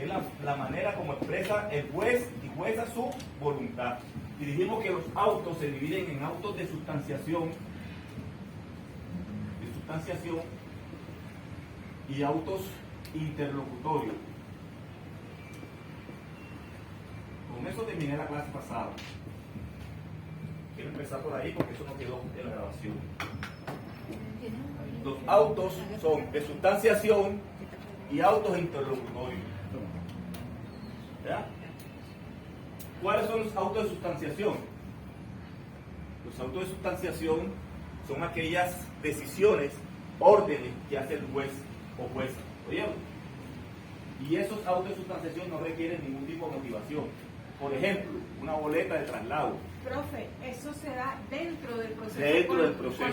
Es la manera como expresa el juez y jueza su voluntad. Y dijimos que los autos se dividen en autos de sustanciación y autos interlocutorios. Con eso terminé la clase pasada. Quiero empezar por ahí porque eso no quedó en la grabación. Los autos son de sustanciación y autos interlocutorios. ¿Ya? ¿Cuáles son los autos de sustanciación? Los autos de sustanciación son aquellas decisiones, órdenes que hace el juez o jueza. ¿Oyeron? Y esos autos de sustanciación no requieren ningún tipo de motivación. Por ejemplo, una boleta de traslado. Profe, eso se da dentro del proceso. Dentro del proceso.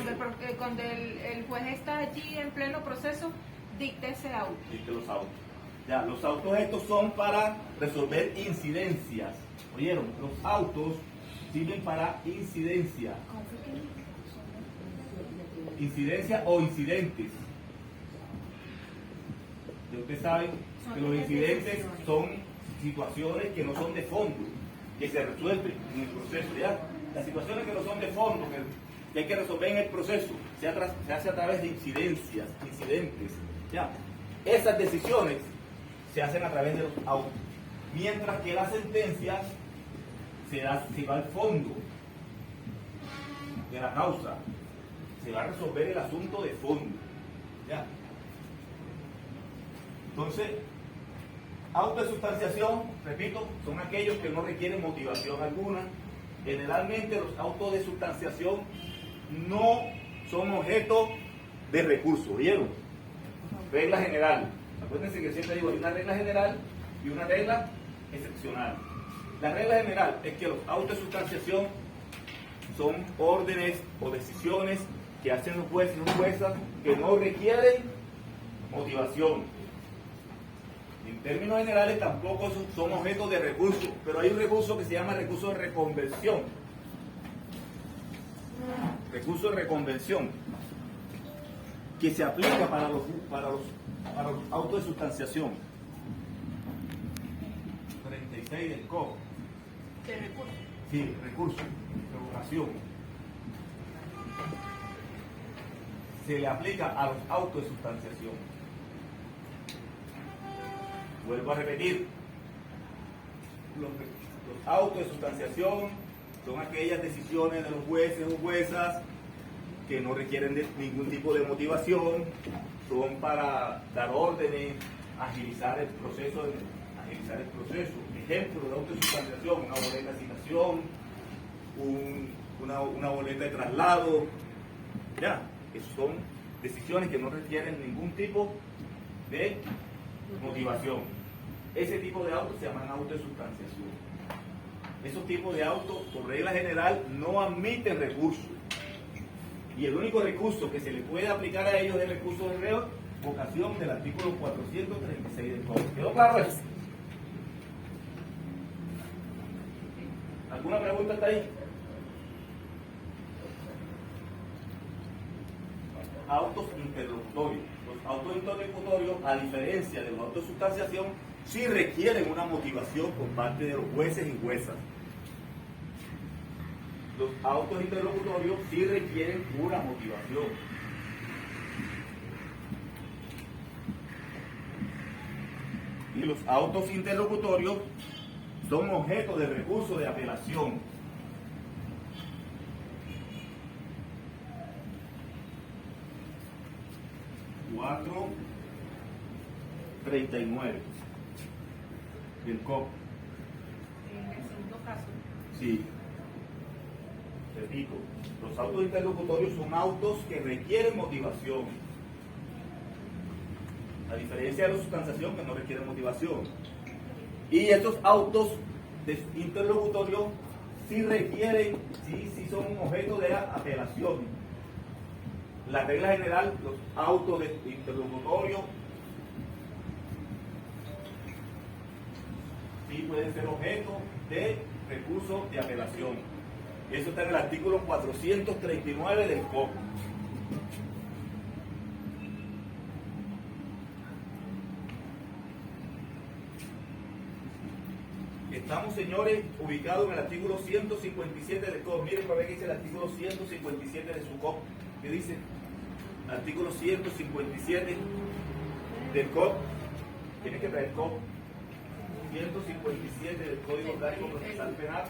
Cuando el juez está allí en pleno proceso, dicta ese auto. Dicta los autos. Ya, los autos estos son para resolver incidencias. ¿Oyeron? Los autos sirven para incidencia. Incidencia o incidentes. Y ustedes saben que los incidentes son situaciones que no son de fondo, que se resuelven en el proceso. ¿Ya? Las situaciones que no son de fondo, que hay que resolver en el proceso, se hace a través de incidencias, incidentes. ¿Ya? Esas decisiones se hacen a través de los autos. Mientras que las sentencias se va al fondo de la causa, se va a resolver el asunto de fondo. ¿Ya? Entonces, autos de sustanciación, repito, son aquellos que no requieren motivación alguna. Generalmente los autos de sustanciación no son objeto de recurso, ¿vieron? Regla general. Acuérdense que siempre digo, hay una regla general y una regla excepcional. La regla general es que los autos de sustanciación son órdenes o decisiones que hacen los jueces y juezas que no requieren motivación. En términos generales tampoco son objetos de recurso, pero hay un recurso que se llama recurso de reconversión. Recurso de reconversión que se aplica para los autos de sustanciación. 36 del COP. ¿De recurso? Sí, recurso, revocación. Se le aplica a los autos de sustanciación. Vuelvo a repetir, los autos de sustanciación son aquellas decisiones de los jueces o juezas que no requieren de ningún tipo de motivación, son para dar órdenes, agilizar el proceso. Ejemplo de auto de sustanciación, una boleta de asignación, una boleta de traslado. Ya, esas son decisiones que no requieren ningún tipo de motivación. Ese tipo de autos se llaman autos de sustanciación. Esos tipos de autos, por regla general, no admiten recursos. Y el único recurso que se le puede aplicar a ellos es el recurso de revocación del artículo 436 del Código. ¿Quedó claro eso? ¿Alguna pregunta hasta ahí? Autos interlocutorios. Los autos interlocutorios, a diferencia de los autos de sustanciación, sí requieren una motivación por parte de los jueces y juezas. Los autos interlocutorios sí requieren una motivación. Y los autos interlocutorios son objeto de recurso de apelación. Cuatro 39 del COP. En el segundo caso. Sí. Repito, los autos interlocutorios son autos que requieren motivación. A diferencia de la sustanciación que no requiere motivación. Y estos autos de interlocutorio sí requieren, sí son objeto de apelación. La regla general, los autos de interlocutorio sí pueden ser objeto de recurso de apelación. Eso está en el artículo 439 del COP. Estamos, señores, ubicados en el artículo 157 del COP. Miren para ver qué dice el artículo 157 de su COP. ¿Qué dice? Artículo 157 del COP. Tiene que traer COP. 157 del Código Orgánico Procesal Penal.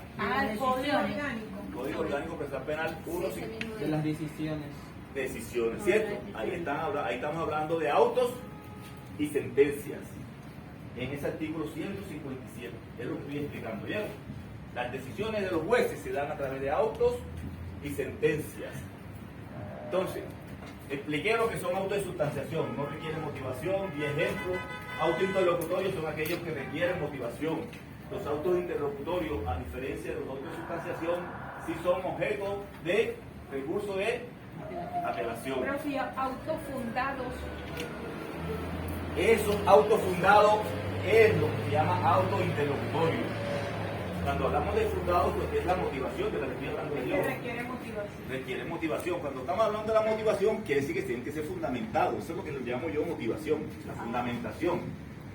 El Código Orgánico. Código Orgánico Procesal Penal 1. De las decisiones. Decisiones, ¿cierto? Ahí estamos hablando de autos y sentencias. En ese artículo 157, es lo que estoy explicando ya. Las decisiones de los jueces se dan a través de autos y sentencias. Entonces, expliqué lo que son autos de sustanciación, no requieren motivación, y ejemplos. Autos interlocutorios son aquellos que requieren motivación. Los autos interlocutorios, a diferencia de los autos de sustanciación, sí son objeto de recurso de apelación. Pero si autofundados. Esos autos fundados es lo que se llama auto interlocutorio. Cuando hablamos de fundados, pues es la motivación de la que estoy hablando de Dios. Requiere motivación. Requiere motivación. Cuando estamos hablando de la motivación, quiere decir que tienen que ser fundamentados. Eso es lo que llamo yo motivación, la fundamentación.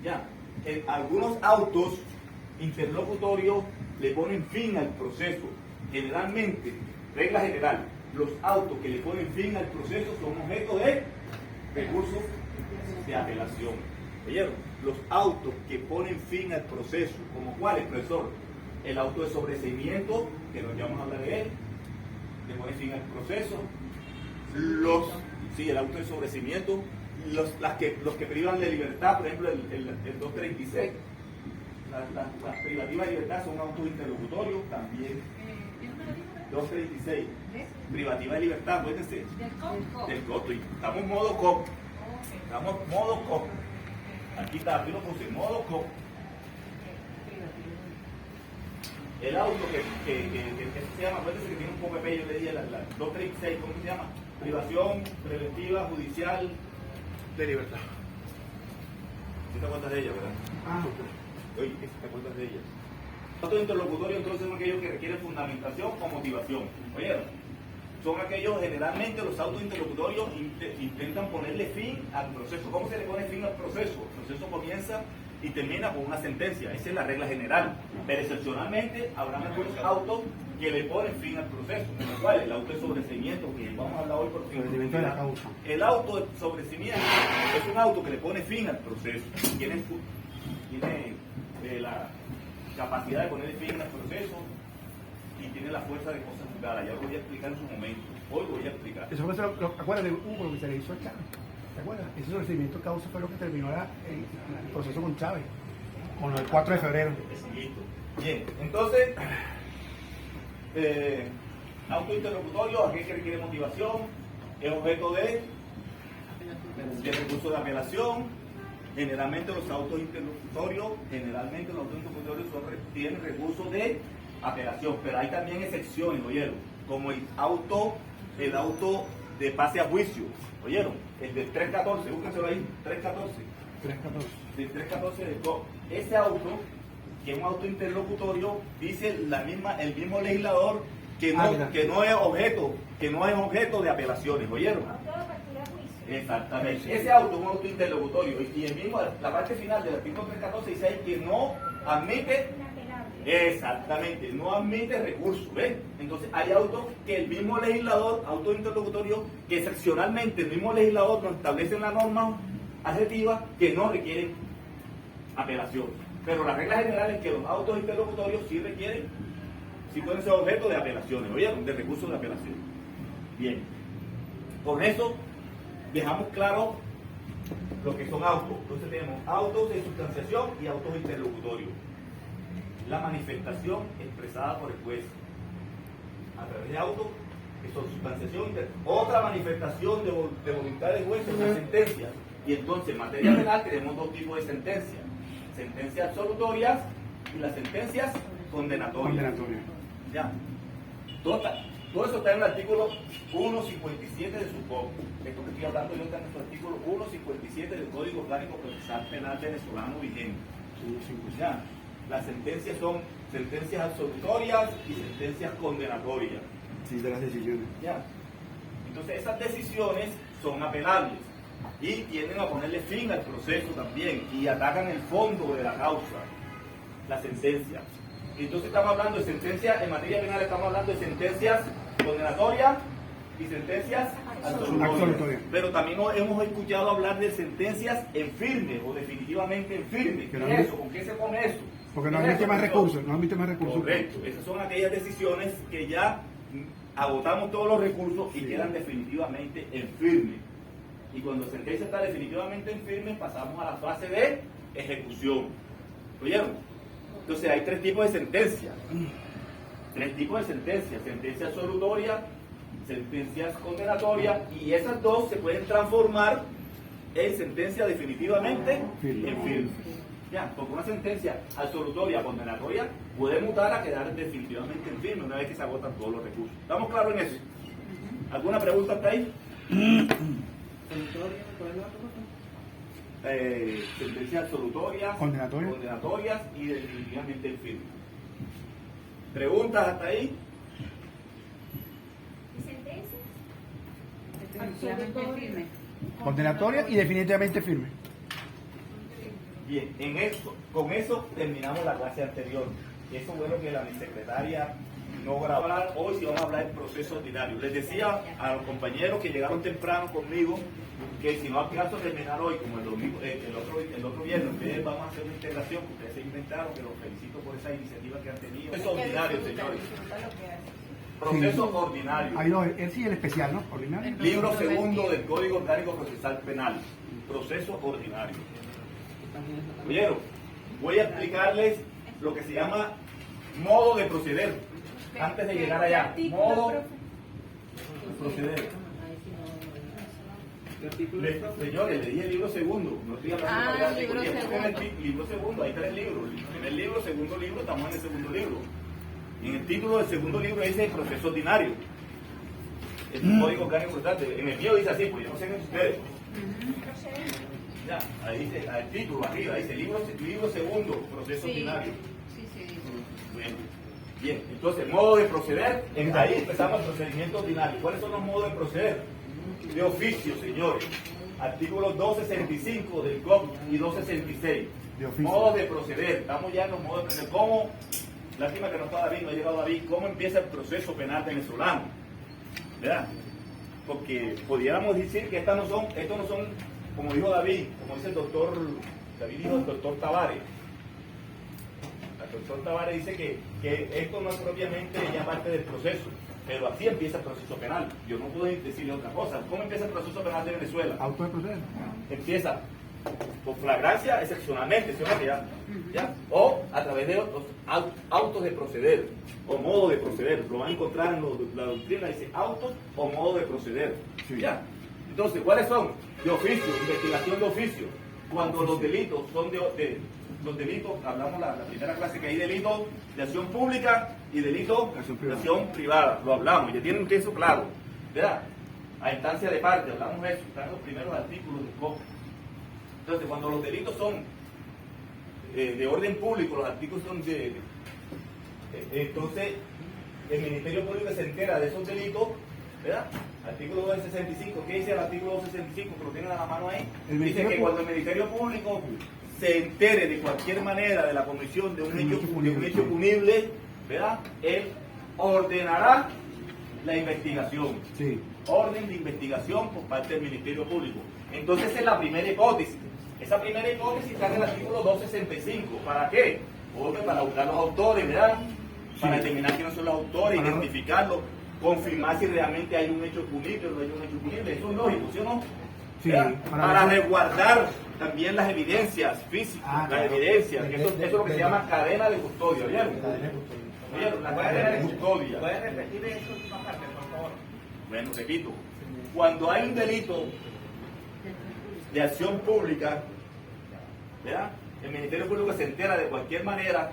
Ya. En algunos autos interlocutorios le ponen fin al proceso. Generalmente, regla general, los autos que le ponen fin al proceso son objeto de recursos de apelación. ¿Oyeron? Los autos que ponen fin al proceso, como cuáles, profesor, el auto de sobreseimiento, que nos vamos a hablar de él, que pone fin al proceso, el auto de sobreseimiento, los que privan de libertad, por ejemplo, el 236, las privativas de libertad son autos interlocutorios también. 236, privativa de libertad, acuérdense. Del COP. Estamos en modo COP. Estamos en modo COP. Aquí está, aquí lo puse, modo COP. El auto que se llama, acuérdense que tiene un PPP, yo le dije, la 236, ¿cómo se llama? Privación preventiva judicial de libertad. ¿Sí te acuerdas de ella, verdad? Oye, ¿te acuerdas de ella? Los interlocutorios entonces son aquellos que requieren fundamentación o motivación. ¿Oyeron? Son aquellos, generalmente los autos interlocutorios intentan ponerle fin al proceso. ¿Cómo se le pone fin al proceso? El proceso comienza y termina con una sentencia. Esa es la regla general. Pero excepcionalmente habrá algunos autos que le ponen fin al proceso. Como cuál, el auto de sobreseimiento, que vamos a hablar hoy por fin. El auto de sobreseimiento es un auto que le pone fin al proceso. Tiene la capacidad de ponerle fin al proceso y tiene la fuerza de cosa juzgada. Ya lo voy a explicar en su momento. Hoy lo voy a explicar. Eso fue acuérdate, Hugo, lo que se le hizo a Chávez. ¿Te acuerdas? Ese sobreseimiento causa fue lo que terminó el proceso con Chávez, con el 4 de febrero. Listo. Bien, entonces, auto interlocutorio, aquel que requiere motivación, es objeto de recurso de apelación. Generalmente los autos interlocutorios tienen recursos de apelación, pero hay también excepciones, ¿oyeron? Como el auto de pase a juicio, ¿oyeron? El del 314, búsquenselo ahí, 314. 314. Del 314 del COP. Ese auto, que es un auto interlocutorio, dice el mismo legislador que no es objeto de apelaciones, ¿oyeron? Exactamente. Ese auto es un auto interlocutorio y el mismo, la parte final del artículo 314 dice que no admite, exactamente, no admite recurso, ¿ves? Entonces hay autos que el mismo legislador, auto interlocutorio, que excepcionalmente el mismo legislador nos establece en la norma adjetiva que no requieren apelación. Pero la regla general es que los autos interlocutorios sí requieren, sí pueden ser objeto de apelaciones, ¿oyeron? De recursos de apelación. Bien, con eso dejamos claro lo que son autos. Entonces tenemos autos de sustanciación y autos interlocutorios. La manifestación expresada por el juez a través de autos que son sustanciación. Otra manifestación de voluntad del juez es una sentencia. Y entonces en materia penal tenemos dos tipos de sentencias: sentencias absolutorias y las sentencias condenatorias. Ya. Todo eso está en el artículo 157 de su COP. Esto que estoy hablando yo está en el artículo 157 del Código Orgánico Procesal Penal venezolano vigente. Ya. Las sentencias son sentencias absolutorias y sentencias condenatorias. Sí, de las decisiones. Ya. Entonces esas decisiones son apelables y tienden a ponerle fin al proceso también y atacan el fondo de la causa, la sentencia. Entonces estamos hablando de sentencias, en materia penal estamos hablando de sentencias condenatorias y sentencias absolutorias. Pero también hemos escuchado hablar de sentencias en firme o definitivamente en firme. ¿Qué es eso? ¿Con qué se pone eso? Porque no admite más recursos, no admite más recursos. Correcto, esas son aquellas decisiones que ya agotamos todos los recursos y quedan definitivamente en firme. Y cuando la sentencia está definitivamente en firme, pasamos a la fase de ejecución. ¿Oyeron? Entonces hay tres tipos de sentencias. Tres tipos de sentencias: sentencia absolutoria, sentencias condenatorias, y esas dos se pueden transformar en sentencia definitivamente en firme. Ya, porque una sentencia absolutoria condenatoria puede mutar a quedar definitivamente en firme una vez que se agotan todos los recursos. ¿Estamos claros en eso? ¿Alguna pregunta hasta ahí? Sentencias absolutorias, condenatorias y definitivamente en firme. ¿Preguntas hasta ahí? Absolutamente firme. Condenatoria y definitivamente firme. Bien, con eso terminamos la clase anterior. Eso bueno que la mi secretaria no grabó. Hoy sí vamos a hablar del proceso ordinario. Les decía a los compañeros que llegaron temprano conmigo que si no alcanzo a terminar hoy, como el otro viernes, ustedes vamos a hacer una integración que ustedes se inventaron, que los felicito por esa iniciativa que han tenido. Proceso ordinario, señores. Proceso ordinario. Hay dos, él sí el especial, ¿no? Ordinario. Libro segundo del Código Orgánico Procesal Penal. Proceso ordinario. Oyeron, voy a explicarles lo que se llama modo de proceder. Antes de llegar allá, modo de proceder. Señores, le dije el libro segundo, no estoy hablando de libro segundo, hay tres libros. El primer libro, segundo libro, estamos en el segundo libro. Y en el título del segundo libro dice proceso ordinario. Es un código orgánico procesal. En el mío dice así, pues yo no sé en ustedes. Ya, ahí dice, al título arriba, dice libro segundo, proceso ordinario. Bueno, bien, entonces, modo de proceder, ahí empezamos el procedimiento ordinario. ¿Cuáles son los modos de proceder? De oficio, señores. Artículos 265 del COP y 266. Modos de proceder, estamos ya en los modos de proceder. ¿Cómo? Lástima que no está David, no ha llegado David. ¿Cómo empieza el proceso penal venezolano? ¿Verdad? Porque pudiéramos decir que estos no son, como dijo David, como dice el doctor, David dijo el doctor Tavares. El doctor Tavares dice que esto no es propiamente ya parte del proceso, pero así empieza el proceso penal. Yo no puedo decirle otra cosa. ¿Cómo empieza el proceso penal de Venezuela? Auto de proceder. Empieza por flagrancia, excepcionalmente, ¿sí? ¿Ya? O a través de los autos de proceder o modo de proceder. Lo van a encontrar en la doctrina, dice autos o modo de proceder. ¿Ya? Entonces, ¿cuáles son? De oficio, investigación de oficio. Cuando los delitos son los delitos, hablamos la primera clase que hay delitos de acción pública y delitos de acción privada. Lo hablamos, ya tienen que eso claro. ¿Verdad? A instancia de parte, hablamos de eso, están los primeros artículos del COP. Entonces, cuando los delitos son de orden público, los artículos son entonces, el Ministerio Público se entera de esos delitos, ¿verdad? Artículo 265, ¿qué dice el artículo 265? Que lo tienen a la mano ahí. Dice que cuando el Ministerio Público se entere de cualquier manera de la comisión de un hecho punible, ¿verdad? Él ordenará la investigación. Sí. Orden de investigación por parte del Ministerio Público. Entonces, esa es la primera hipótesis. Esa primera hipótesis está en el artículo 265. ¿Para qué? Porque para buscar los autores, ¿verdad? Para determinar quiénes son los autores, identificarlos, confirmar si realmente hay un hecho punible o no hay un hecho punible. Eso es lógico, ¿sí o no? Sí, para resguardar también las evidencias físicas, las evidencias, que eso es lo que se llama cadena de custodia, ¿vieron? ¿Vieron? La cadena de custodia. ¿Puedes repetir eso última parte, por favor? Bueno, repito. Cuando hay un delito de acción pública, ¿verdad? El Ministerio Público se entera de cualquier manera,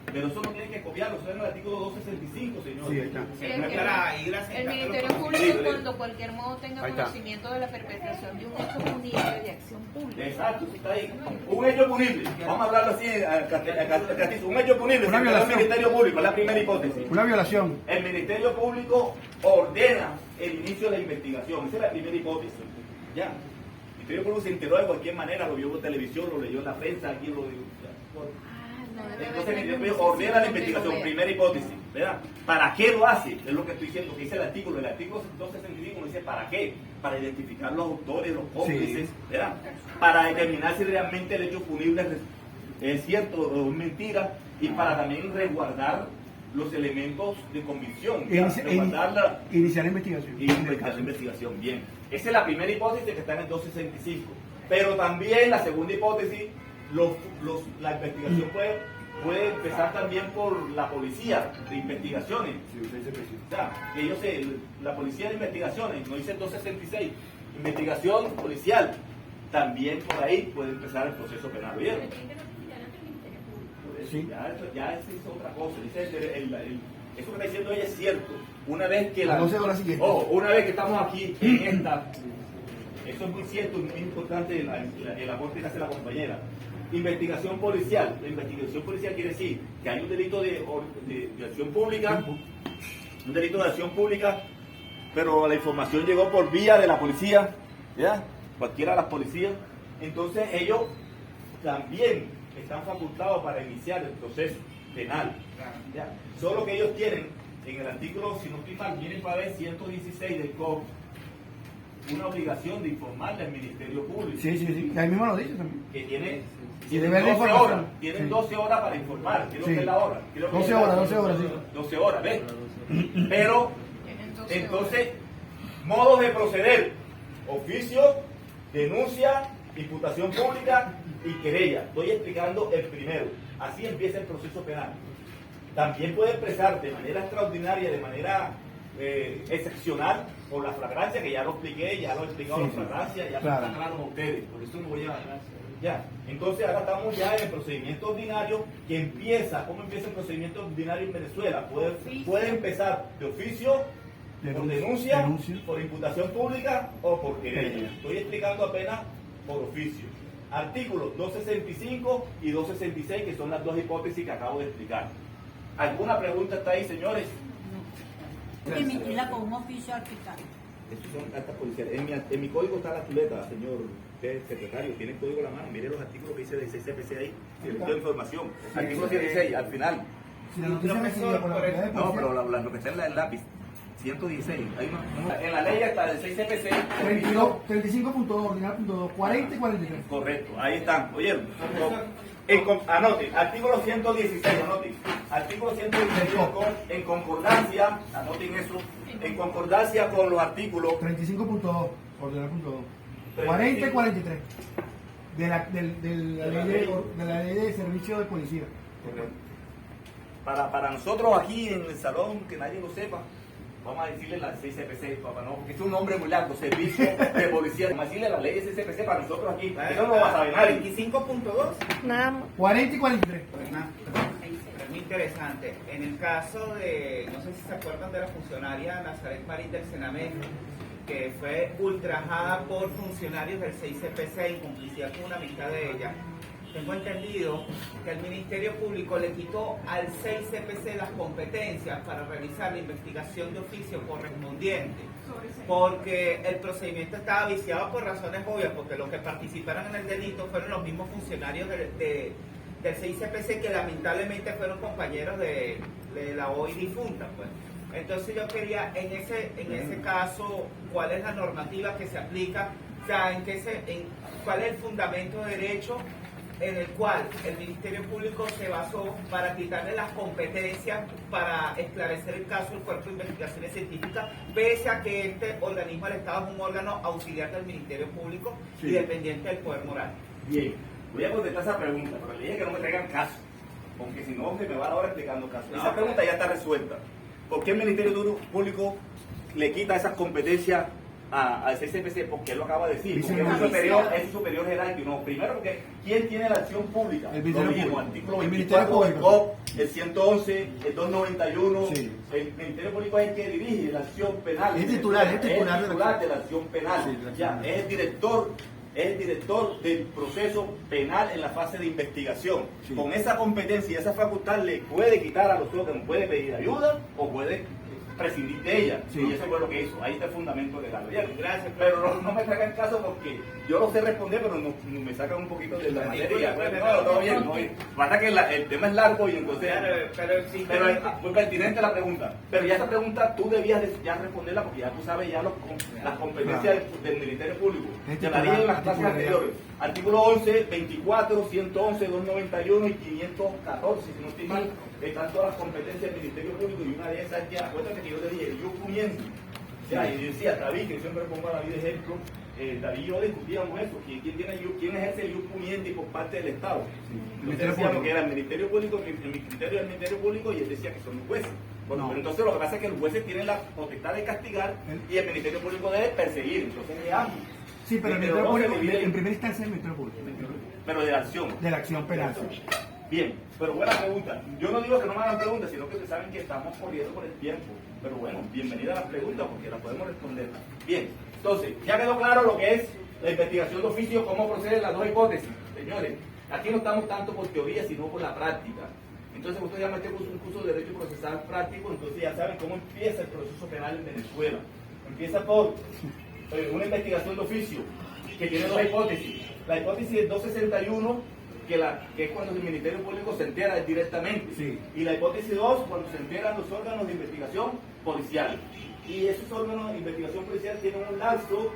pero eso no tiene que copiarlo, eso es en el artículo 265, señor. Sí, está. Sí, el Ministerio Público, cuando cualquier modo tenga conocimiento de la perpetración de un hecho punible de acción pública. Exacto, eso está ahí. Un hecho punible, vamos a hablarlo así, un hecho punible, una violación. El Ministerio Público, es la primera hipótesis. Una violación. El Ministerio Público ordena el inicio de la investigación, esa es la primera hipótesis. Ya. El Ministerio Público se enteró de cualquier manera, lo vio por televisión, lo leyó en la prensa, aquí lo dijo. Entonces el Ministerio Público ordena la investigación, primera hipótesis, ¿verdad? ¿Para qué lo hace? Es lo que estoy diciendo, que dice el artículo 265 dice ¿para qué? Para identificar los autores, los cómplices, ¿verdad? Para determinar si realmente el hecho punible es cierto o es mentira, y para también resguardar los elementos de convicción, iniciar la investigación. La investigación, bien. Esa es la primera hipótesis que está en el 265. Pero también la segunda hipótesis, la investigación puede empezar también por la policía de investigaciones. O sea, la policía de investigaciones, no dice el 266, investigación policial, también por ahí puede empezar el proceso penal. ¿Vieron? Sí. Ya es otra cosa. Dice eso que está diciendo ella es cierto. Una vez que una vez que estamos aquí en esta, eso es muy cierto y muy importante el aporte que hace la compañera. Investigación policial. La investigación policial quiere decir que hay un delito de acción pública, pero la información llegó por vía de la policía, ¿ya? Cualquiera de las policías. Entonces ellos también están facultados para iniciar el proceso penal. ¿Ya? Solo que ellos tienen, en el artículo, si no estoy mal, vienen para ver 116 del COP, una obligación de informarle al Ministerio Público. Sí, ahí mismo lo dice también. Que tienen 12 horas, tienen 12 horas para informar. Creo que es la hora. 12 horas, sí. 12 horas, ¿ves? Pero, entonces, modos de proceder: oficio, denuncia, imputación pública y querella. Estoy explicando el primero. Así empieza el proceso penal. También puede empezar de manera extraordinaria, de manera excepcional, por la flagrancia, que ya lo expliqué, ya lo he explicado la flagrancia, ya está claro a ustedes, por eso no voy a... Ya. Entonces ahora estamos ya en el procedimiento ordinario, que empieza. ¿Cómo empieza el procedimiento ordinario en Venezuela? Puede empezar de oficio, por denuncia, por imputación pública o por querella. Estoy explicando apenas por oficio. Artículos 265 y 266, que son las dos hipótesis que acabo de explicar. ¿Alguna pregunta está ahí, señores? Emitirla con un oficio arbitrario. Estos son actas policiales. En mi código está la chuleta, señor secretario. Tiene el código a la mano. Mire los artículos que dice de 6 CPC ahí. Tiene toda la información. Artículo 16, al final. No, pero lo que está en el lápiz. 116. En la ley está del 6 CPC. 35.2, ordinal.2, 40 y 43. Correcto, ahí están. Oyeron. Anoten, artículo 116, anoten. Artículo 116 en concordancia, anoten eso, en concordancia con los artículos 35.2, ordinal.2, 40 y 43 de la ley de servicio de policía. Correcto. Para nosotros aquí en el salón, que nadie lo sepa, vamos a decirle la 6 CPC, papá, no, porque es un nombre muy largo, servicio de policía. Vamos a decirle la ley de 6 CPC para nosotros aquí. Eso no lo va a saber nadie. 25.2. Nada más. 40 y 43. Es muy interesante. En el caso de, no sé si se acuerdan de la funcionaria Nazaret Marín del Sename, que fue ultrajada por funcionarios del 6 CPC en complicidad con una amistad de ella. Tengo entendido que el Ministerio Público le quitó al 6 CPC las competencias para realizar la investigación de oficio correspondiente, porque el procedimiento estaba viciado por razones obvias, porque los que participaron en el delito fueron los mismos funcionarios del 6 CPC, que lamentablemente fueron compañeros de la hoy difunta, pues. Entonces yo quería, en ese caso, ¿cuál es la normativa que se aplica? O sea, ¿cuál es el fundamento de derecho en el cual el Ministerio Público se basó para quitarle las competencias para esclarecer el caso del Cuerpo de Investigaciones Científicas, pese a que este organismo del Estado es un órgano auxiliar del Ministerio Público y dependiente del poder moral? Bien, voy a contestar esa pregunta, pero le dije que no me traigan caso, porque si no se me va ahora explicando caso. Esa pregunta ya está resuelta. ¿Por qué el Ministerio Público le quita esas competencias al CCPC? Porque él lo acaba de decir, porque es superior jerárquico. No, primero porque ¿quién tiene la acción pública? El Ministerio Público. Artículo El 24 del COP, el 111, el 291. Sí. El Ministerio Público es el que dirige la acción penal. Es titular de la acción penal. Sí, ya, es el director del proceso penal en la fase de investigación. Con esa competencia y esa facultad le puede quitar a los órganos, puede pedir ayuda o puede prescindir de ella. Sí. Y eso fue lo que hizo. Ahí está el fundamento legal. Bien, Gracias, pero no me sacan caso porque yo lo sé responder, pero no me sacan un poquito de la materia. No, todo bien, no bien. Pasa que el tema es largo y entonces... Pero es muy pertinente la pregunta. Pero ya esa pregunta tú debías ya responderla porque ya tú sabes ya las competencias del Ministerio Público. Te la dije en las clases anteriores. Artículo 11, 24, 111, 291 y 514, si no estoy mal, están todas las competencias del Ministerio Público y una de esas es que acuérdate que yo te dije, yo comienzo. O sea, y decía, David, que siempre pongo a David de ejemplo, David y yo discutíamos eso, quién ejerce el ius puniendi por parte del Estado. Entonces decíamos que era el Ministerio Público, en mi criterio era el Ministerio Público y él decía que son los jueces. Bueno, pero entonces lo que pasa es que los jueces tienen la potestad de castigar y el Ministerio Público debe perseguir, entonces es ambos. Sí, pero el Ministerio Público, en primera instancia el Ministerio Público. Pero de la acción. De la acción penal. Bien, pero buena pregunta. Yo no digo que no me hagan preguntas, sino que ustedes saben que estamos corriendo por el tiempo. Pero bueno, bienvenida a las preguntas porque las podemos responder. Bien, entonces, ya quedó claro lo que es la investigación de oficio, cómo proceden las dos hipótesis. Señores, aquí no estamos tanto por teoría, sino por la práctica. Entonces, ustedes ya metieron un curso de Derecho Procesal Práctico, entonces ya saben cómo empieza el proceso penal en Venezuela. Empieza por una investigación de oficio que tiene dos hipótesis. La hipótesis es 261, que es cuando el Ministerio Público se entera directamente. Sí. Y la hipótesis 2, cuando se enteran los órganos de investigación policial. Y esos órganos de investigación policial tienen un lapso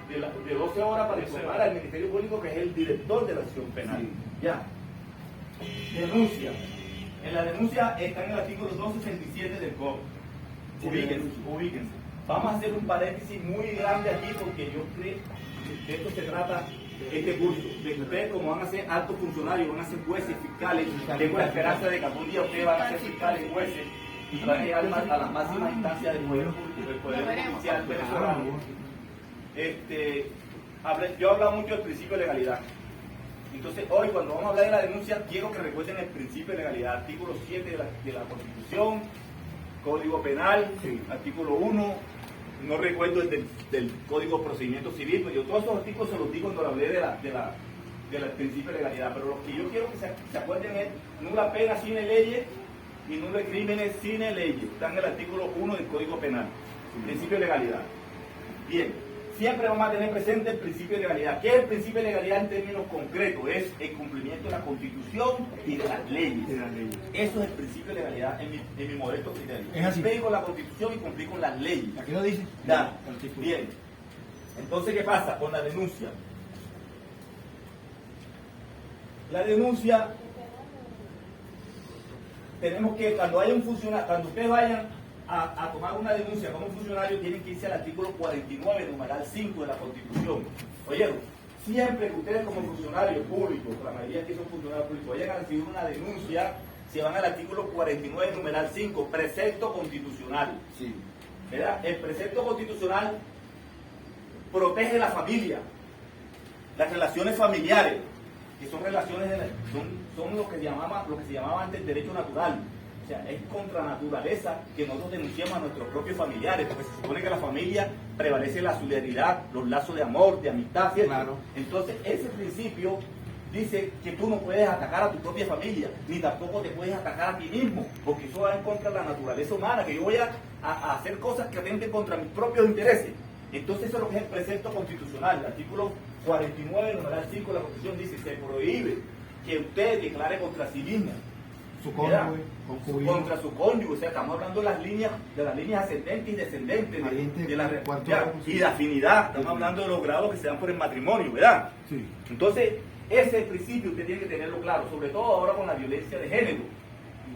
de 12 horas para informar al Ministerio Público, que es el director de la acción penal. Sí. Ya. Denuncia. En la denuncia está en el artículo 267 del COP. Ubíquense. Vamos a hacer un paréntesis muy grande aquí porque yo creo que de esto se trata este curso, de que ustedes como van a ser altos funcionarios, van a ser jueces, fiscales, tengo la esperanza de que algún día ustedes van a ser fiscales, jueces y van a llegar a las máximas instancias del poder público, del poder judicial venezolano. Yo he hablado mucho del principio de legalidad. Entonces hoy cuando vamos a hablar de la denuncia quiero que recuerden el principio de legalidad, artículo 7 de la Constitución, Código Penal, artículo 1, no recuerdo el del Código de Procedimiento Civil, pero yo todos esos artículos se los digo cuando hablé del principio de legalidad, pero lo que yo quiero que se acuerden es nula pena sin leyes y nula crímenes sin leyes, está en el artículo 1 del Código Penal, principio de legalidad. Bien, siempre vamos a tener presente el principio de legalidad. ¿Qué es el principio de legalidad en términos concretos? Es el cumplimiento de la Constitución y de las leyes. Eso es el principio de legalidad en mi modesto criterio. Es así. Cumplir con la Constitución y cumplir con las leyes. ¿Aquí lo dice? Ya. Bien. Entonces, ¿qué pasa con la denuncia? La denuncia, tenemos que, cuando haya un funcionario, cuando ustedes vayan a tomar una denuncia como un funcionario, tienen que irse al artículo 49, numeral 5 de la Constitución. Oyeron, siempre que ustedes como funcionarios públicos, la mayoría que son funcionarios públicos, vayan a recibir una denuncia, se van al artículo 49, numeral 5, precepto constitucional. Sí. ¿Verdad? El precepto constitucional protege la familia, las relaciones familiares, que son relaciones, son lo que se llamaba antes derecho natural. O sea, es contra naturaleza que nosotros denunciamos a nuestros propios familiares, porque se supone que la familia prevalece la solidaridad, los lazos de amor, de amistad, ¿cierto? Claro. Entonces, ese principio dice que tú no puedes atacar a tu propia familia, ni tampoco te puedes atacar a ti mismo, porque eso va en contra de la naturaleza humana, que yo voy a hacer cosas que atenten contra mis propios intereses. Entonces, eso es lo que es el precepto constitucional. El artículo 49, numeral 5 de la Constitución dice: se prohíbe que usted declare contra sí mismo, Su cónyuge, concubino. contra su cónyuge. O sea, estamos hablando de las líneas ascendentes y descendentes, de la y de afinidad. Estamos hablando de los grados que se dan por el matrimonio, ¿verdad? Sí. Entonces, ese principio usted tiene que tenerlo claro, sobre todo ahora con la violencia de género.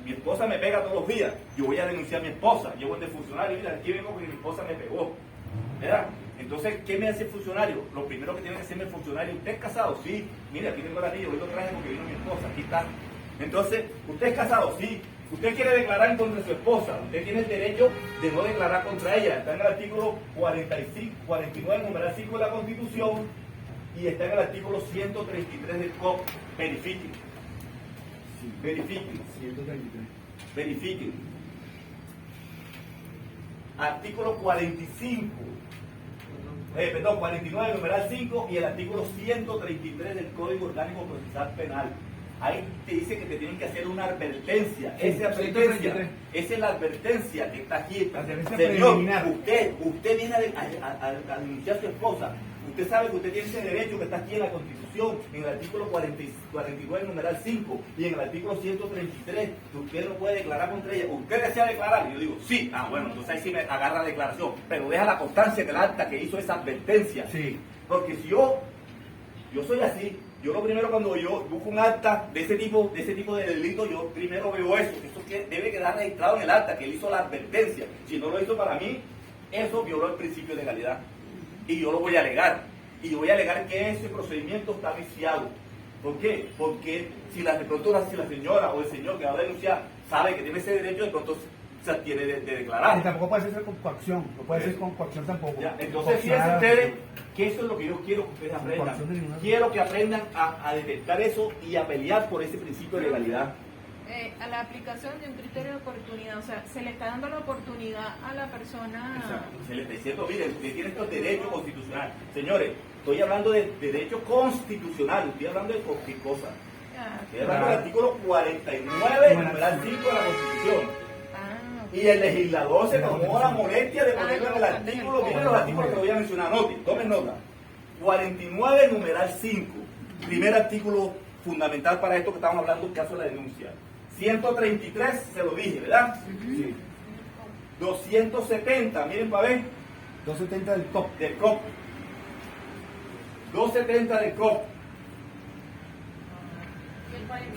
Mi esposa me pega todos los días, yo voy a denunciar a mi esposa, llevo el funcionario, mira, aquí vengo porque mi esposa me pegó, ¿verdad? Entonces, ¿qué me hace el funcionario? Lo primero que tiene que hacerme el funcionario: ¿usted es casado? Sí. Mira, aquí tengo el anillo, hoy lo traje porque vino mi esposa, aquí está. Entonces, ¿usted es casado? Sí. ¿Usted quiere declarar en contra de su esposa? Usted tiene el derecho de no declarar contra ella. Está en el artículo 49, numeral 5 de la Constitución, y está en el artículo 133 del COP. Verifiquen. Sí. Verifiquen. 133. Verifiquen. Artículo 45. 49, numeral 5, y el artículo 133 del Código Orgánico Procesal Penal. ahí te dice que te tienen que hacer una advertencia. Esa advertencia, esa es la advertencia que está aquí. Señor, usted viene a denunciar a su esposa. Usted sabe que usted tiene ese derecho que está aquí en la Constitución, en el artículo 49, numeral 5, y en el artículo 133, que usted no puede declarar contra ella. ¿Usted desea declarar? Y yo digo, sí. Bueno, entonces ahí sí me agarra la declaración, pero deja la constancia del acta que hizo esa advertencia. Sí. Porque si yo soy así, yo lo primero cuando yo busco un acta de ese tipo de delito, yo primero veo eso, que eso debe quedar registrado en el acta, que él hizo la advertencia. Si no lo hizo para mí, eso violó el principio de legalidad. Y yo lo voy a alegar. Y yo voy a alegar que ese procedimiento está viciado. ¿Por qué? Porque si la señora o el señor que va a denunciar sabe que tiene ese derecho, de pronto se abstiene de declarar. Y tampoco puede ser con coacción. No puede ser con coacción tampoco. Ya, entonces fíjense ustedes que eso es lo que yo quiero que ustedes aprendan. Quiero que aprendan a detectar eso y a pelear por ese principio de legalidad. A la aplicación de un criterio de oportunidad, o sea, se le está dando la oportunidad a la persona. Exacto. Se le está diciendo, miren, usted tiene estos derechos constitucionales. Señores, estoy hablando de derechos constitucionales, estoy hablando de cualquier cosa. Estoy hablando del artículo 49, numeral 5 de la Constitución. Y el legislador se tomó la molestia de ponerlo en el artículo, miren los artículos que voy a mencionar, tomen nota. 49, numeral 5, primer artículo fundamental para esto que estamos hablando, el caso de la denuncia. 133, se lo dije, ¿verdad? Sí. 270, miren para ver. 270 del COP. Del COP. 270 del COP.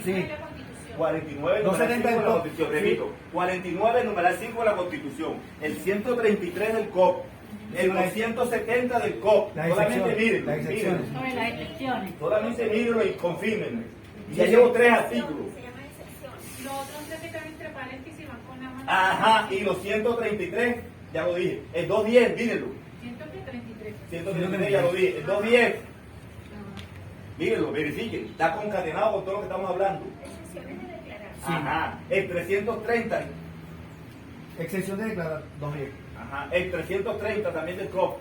Sí. 49, numeral 5 de la Constitución, repito. 49, numeral 5 de la Constitución. El 133 del COP. El 270 del COP. Solamente miren. Las excepciones. Solamente mírenlo y confírmenme. Ya llevo 3 artículos. Los otros tres que están entre paréntesis van con la mano. Ajá, y los 133, ya lo dije. El 210, mírenlo. 133. 133, ya lo dije. El 210, mírenlo, verifiquen. Está concatenado con todo lo que estamos hablando. Excepciones de declarar. Ajá, el 330. Excepción de declarar. 210. Ajá, el 330 también del COP.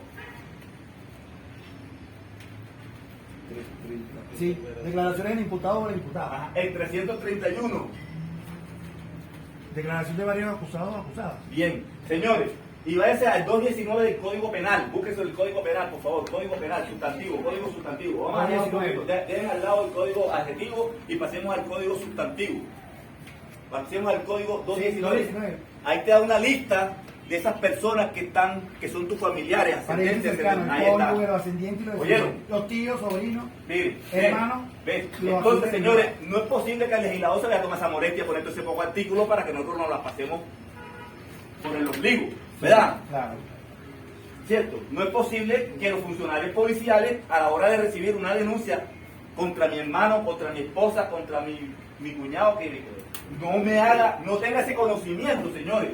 Sí, declaraciones del imputado o de la imputada. Ajá, el 331. Declaración de varios acusados o acusadas. Bien, señores, y váyase al 219 del Código Penal. Búsquese el Código Penal, por favor. Código Penal, sustantivo, Código sustantivo. Vamos a dejar un poquito. Dejen al lado el Código adjetivo y pasemos al Código sustantivo. Pasemos al Código 219. Ahí te da una lista de esas personas que son tus familiares, Parientes cercanos, ahí el está. cónyuge, los ascendientes y los ¿Oyeron? descendientes. Los tíos, sobrinos, Miren, hermanos. ¿ves? los Entonces, asistentes. señores, no es posible que el legislador se vaya a tomar esa molestia por ese poco artículo para que nosotros nos la pasemos por el ombligo, ¿verdad? Claro. ¿Cierto? No es posible que los funcionarios policiales, a la hora de recibir una denuncia contra mi hermano, contra mi esposa, contra mi cuñado, que no tenga ese conocimiento, señores,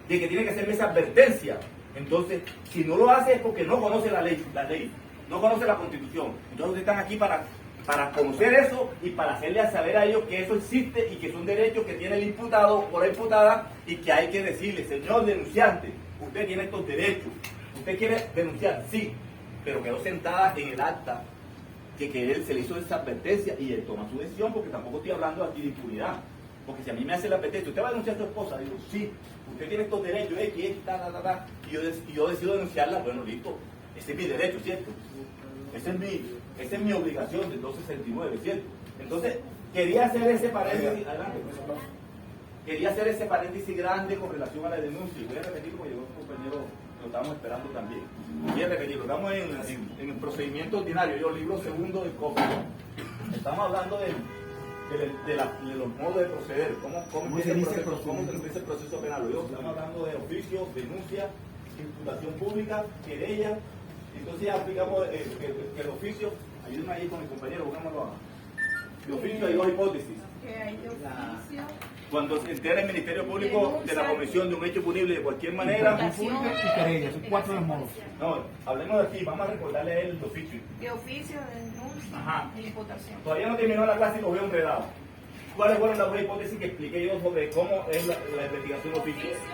de que tiene que hacerme esa advertencia. Entonces, si no lo hace es porque no conoce la ley, no conoce la Constitución. Entonces están aquí para conocer eso y para hacerle saber a ellos que eso existe y que son derechos que tiene el imputado o la imputada y que hay que decirle, señor denunciante, usted tiene estos derechos, usted quiere denunciar, sí, pero quedó sentada en el acta que él se le hizo esa advertencia y él toma su decisión, porque tampoco estoy hablando aquí de impunidad. Porque si a mí me hace la advertencia, ¿usted va a denunciar a su esposa? Digo, sí, usted tiene estos derechos, y yo decido denunciarla, bueno, listo, ese es mi derecho, ¿cierto? Esa es mi obligación del 269, ¿cierto? Entonces, quería hacer ese paréntesis, adelante, quería hacer ese paréntesis grande con relación a la denuncia, y voy a repetir porque llegó un compañero, lo estamos esperando también. Voy a repetirlo, estamos en el procedimiento ordinario, yo libro segundo del COP. Estamos hablando de los modos de proceder, cómo se inicia el proceso penal. Estamos hablando de oficio, denuncia, imputación pública, querella. Entonces ya aplicamos que el oficio, ayúdenme ahí con el compañero, pongámoslo acá. De oficio hay dos hipótesis. Que hay de oficio. Cuando se entera el Ministerio Público de la comisión de un hecho punible de cualquier manera. Pública y querella, son 4 los modos. No, hablemos de aquí, vamos a recordarle a él el oficio. De oficio, de denuncia, Ajá. de imputación. Todavía no terminó la clase y lo veo enredado. ¿Cuáles fueron las dos hipótesis que expliqué yo sobre cómo es la investigación de oficio? Oficio,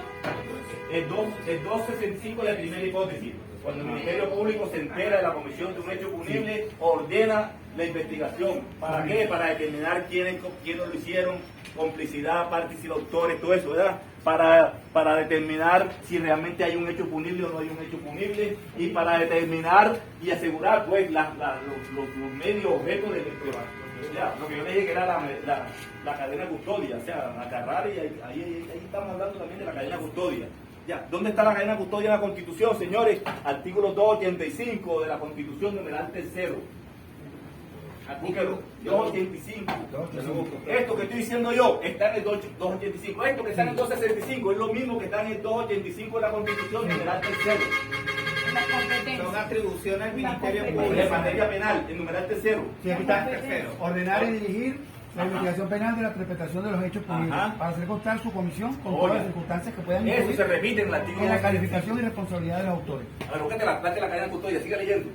El 265 es la primera hipótesis. Cuando el Ministerio Público se entera de la comisión de un hecho punible, ordena la investigación. ¿Para qué? Para determinar quiénes lo hicieron, complicidad, partes y autores, todo eso, ¿verdad? Para determinar si realmente hay un hecho punible o no hay un hecho punible, y para determinar y asegurar pues los medios objetos del prueba. Ya, lo que yo le dije que era la cadena de custodia, o sea, agarrar, y ahí estamos hablando también de la cadena de custodia. Ya, ¿dónde está la cadena de custodia de la Constitución, señores? Artículo 285 de la Constitución, numeral tercero. Artículo 285. Esto que estoy diciendo yo está en el 285. Esto que está en el 265 es lo mismo que está en el 285 de la Constitución, numeral tercero. Son atribuciones del Ministerio En Público. materia penal, el numeral tercero. Sí, aquí está. Ordenar y dirigir la investigación penal de la interpretación de los hechos punibles, Ajá. para hacer constar su comisión con Oiga. todas las circunstancias que puedan Eso influir se repite en el artículo en la 265. calificación y responsabilidad de los autores A ver, búscate la cadena de custodia, siga leyendo.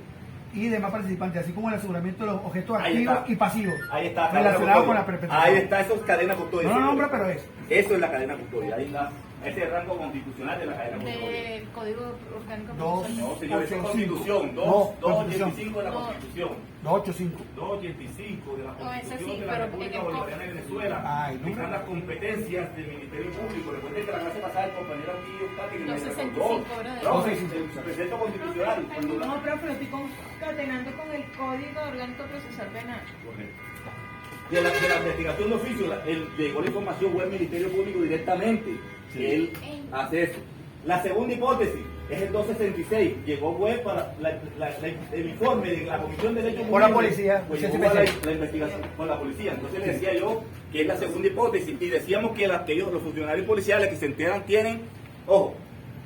y demás participantes, así como el aseguramiento de los objetos Ahí activos está. y pasivos Ahí está. relacionados con la perpetración. Ahí está, eso es cadena custodia. No, no, señores. hombre, pero es. Eso es la cadena custodia, ahí está. Ese es el rango constitucional de la cadena custodia. Del Código Orgánico Dos. Procesal. No, señores, es 885. Constitución, No, 285 de la No. Constitución. 285. 285 de la No, ese Constitución sí, de la pero República en el Bolivariana de Venezuela. Ay, no. Están las competencias del Ministerio Público. Recuerden que la clase pasada el compañero aquí está que me 265, recordó. ¿verdad? No, el precepto constitucional. Cuando la- No, profe, lo estoy concatenando con el Código Orgánico Procesal Penal. Correcto. De la investigación de oficio, llegó la información fue al Ministerio Público directamente, que él hace eso. La segunda hipótesis es el 266, llegó web para el informe de la Comisión de Derechos Por la Humanos, policía, pues sí, llegó sí, a sí. la investigación con la policía. Entonces le decía yo que es la segunda hipótesis, y decíamos que los funcionarios policiales que se enteran tienen, ojo,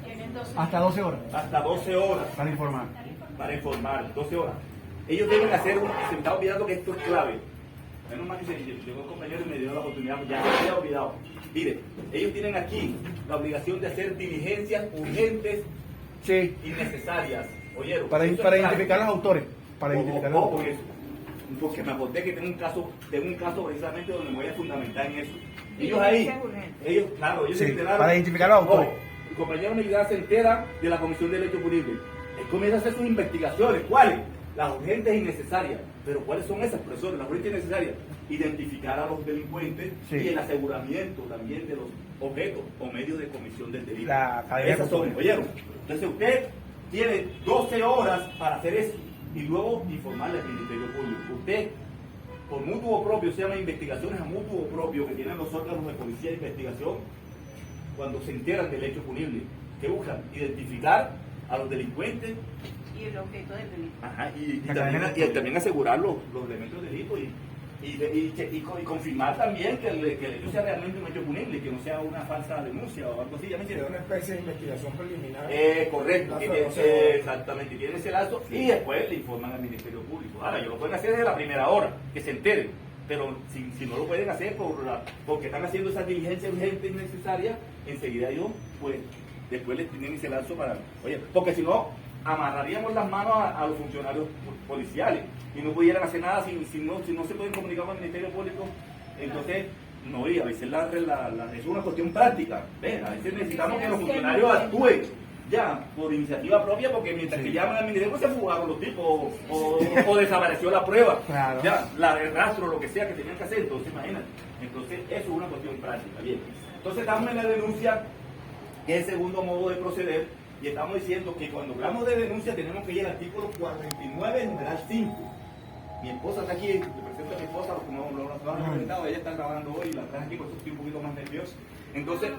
Tienen 12. Hasta 12 horas hasta 12 horas para informar. para informar, 12 horas. Ellos deben hacer se me está olvidando que esto es clave. Menos mal que llegó el compañero y me dio la oportunidad, ya se me había olvidado. Mire, ellos tienen aquí la obligación de hacer diligencias urgentes Sí, y necesarias. ¿Oyeron? para Eso es identificar clave. los autores. Para identificar los Ojo con autores. eso. Porque me acordé que tengo un caso precisamente donde me voy a fundamentar en eso. Ellos ahí, Diligencias urgentes. ellos Sí, se enteraron. para identificar los autores. Ojo, el compañero militar se entera de la Comisión de Derechos Punibles. Él comienza a hacer sus investigaciones. ¿Cuáles? Las urgentes y necesarias. Pero ¿cuáles son esas, profesores? Las urgentes y necesarias. Identificar a los delincuentes Sí. y el aseguramiento también de los objetos o medios de comisión del delito. La cadena Esas son, custodia. ¿oyeron? Entonces usted tiene 12 horas para hacer eso y luego informarle al Ministerio Público. Usted, por mutuo propio, se llama investigaciones a mutuo propio que tienen los órganos de policía de investigación cuando se enteran del hecho punible, que buscan identificar a los delincuentes. Y el objeto del delito. Ajá, y La cadena también, custodia. también asegurar los elementos del delito y confirmar también que el hecho sea realmente un hecho punible, que no sea una falsa denuncia o algo así. ¿Ya me entiendes? Una especie de investigación preliminar. Correcto, que Lazo de tiene, 12 horas. exactamente, tiene ese lazo y después le informan al Ministerio Público. Ahora, ellos lo pueden hacer desde la primera hora, que se enteren, pero si no lo pueden hacer porque están haciendo esas diligencias urgentes y necesarias, enseguida ellos, pues, después les tienen ese lazo para... Oye, porque si no, amarraríamos las manos a los funcionarios policiales y no pudieran hacer nada si no se pueden comunicar con el Ministerio Público. Entonces, no, y a veces es una cuestión práctica. ¿Ven? A veces necesitamos que los funcionarios actúen ya por iniciativa propia, porque mientras que llaman al Ministerio pues, se fugaron los tipos o desapareció la prueba, Claro. ya, el rastro, lo que sea que tenían que hacer. Entonces, imagínate. Entonces, eso es una cuestión práctica. Bien. Entonces, estamos en la denuncia, que es el segundo modo de proceder. Y estamos diciendo que cuando hablamos de denuncia tenemos que ir al artículo 49, numeral 5. Mi esposa está aquí, le presento a mi esposa, como lo han presentado, ella está grabando hoy, la traje aquí, por eso estoy un poquito más nervioso. Entonces,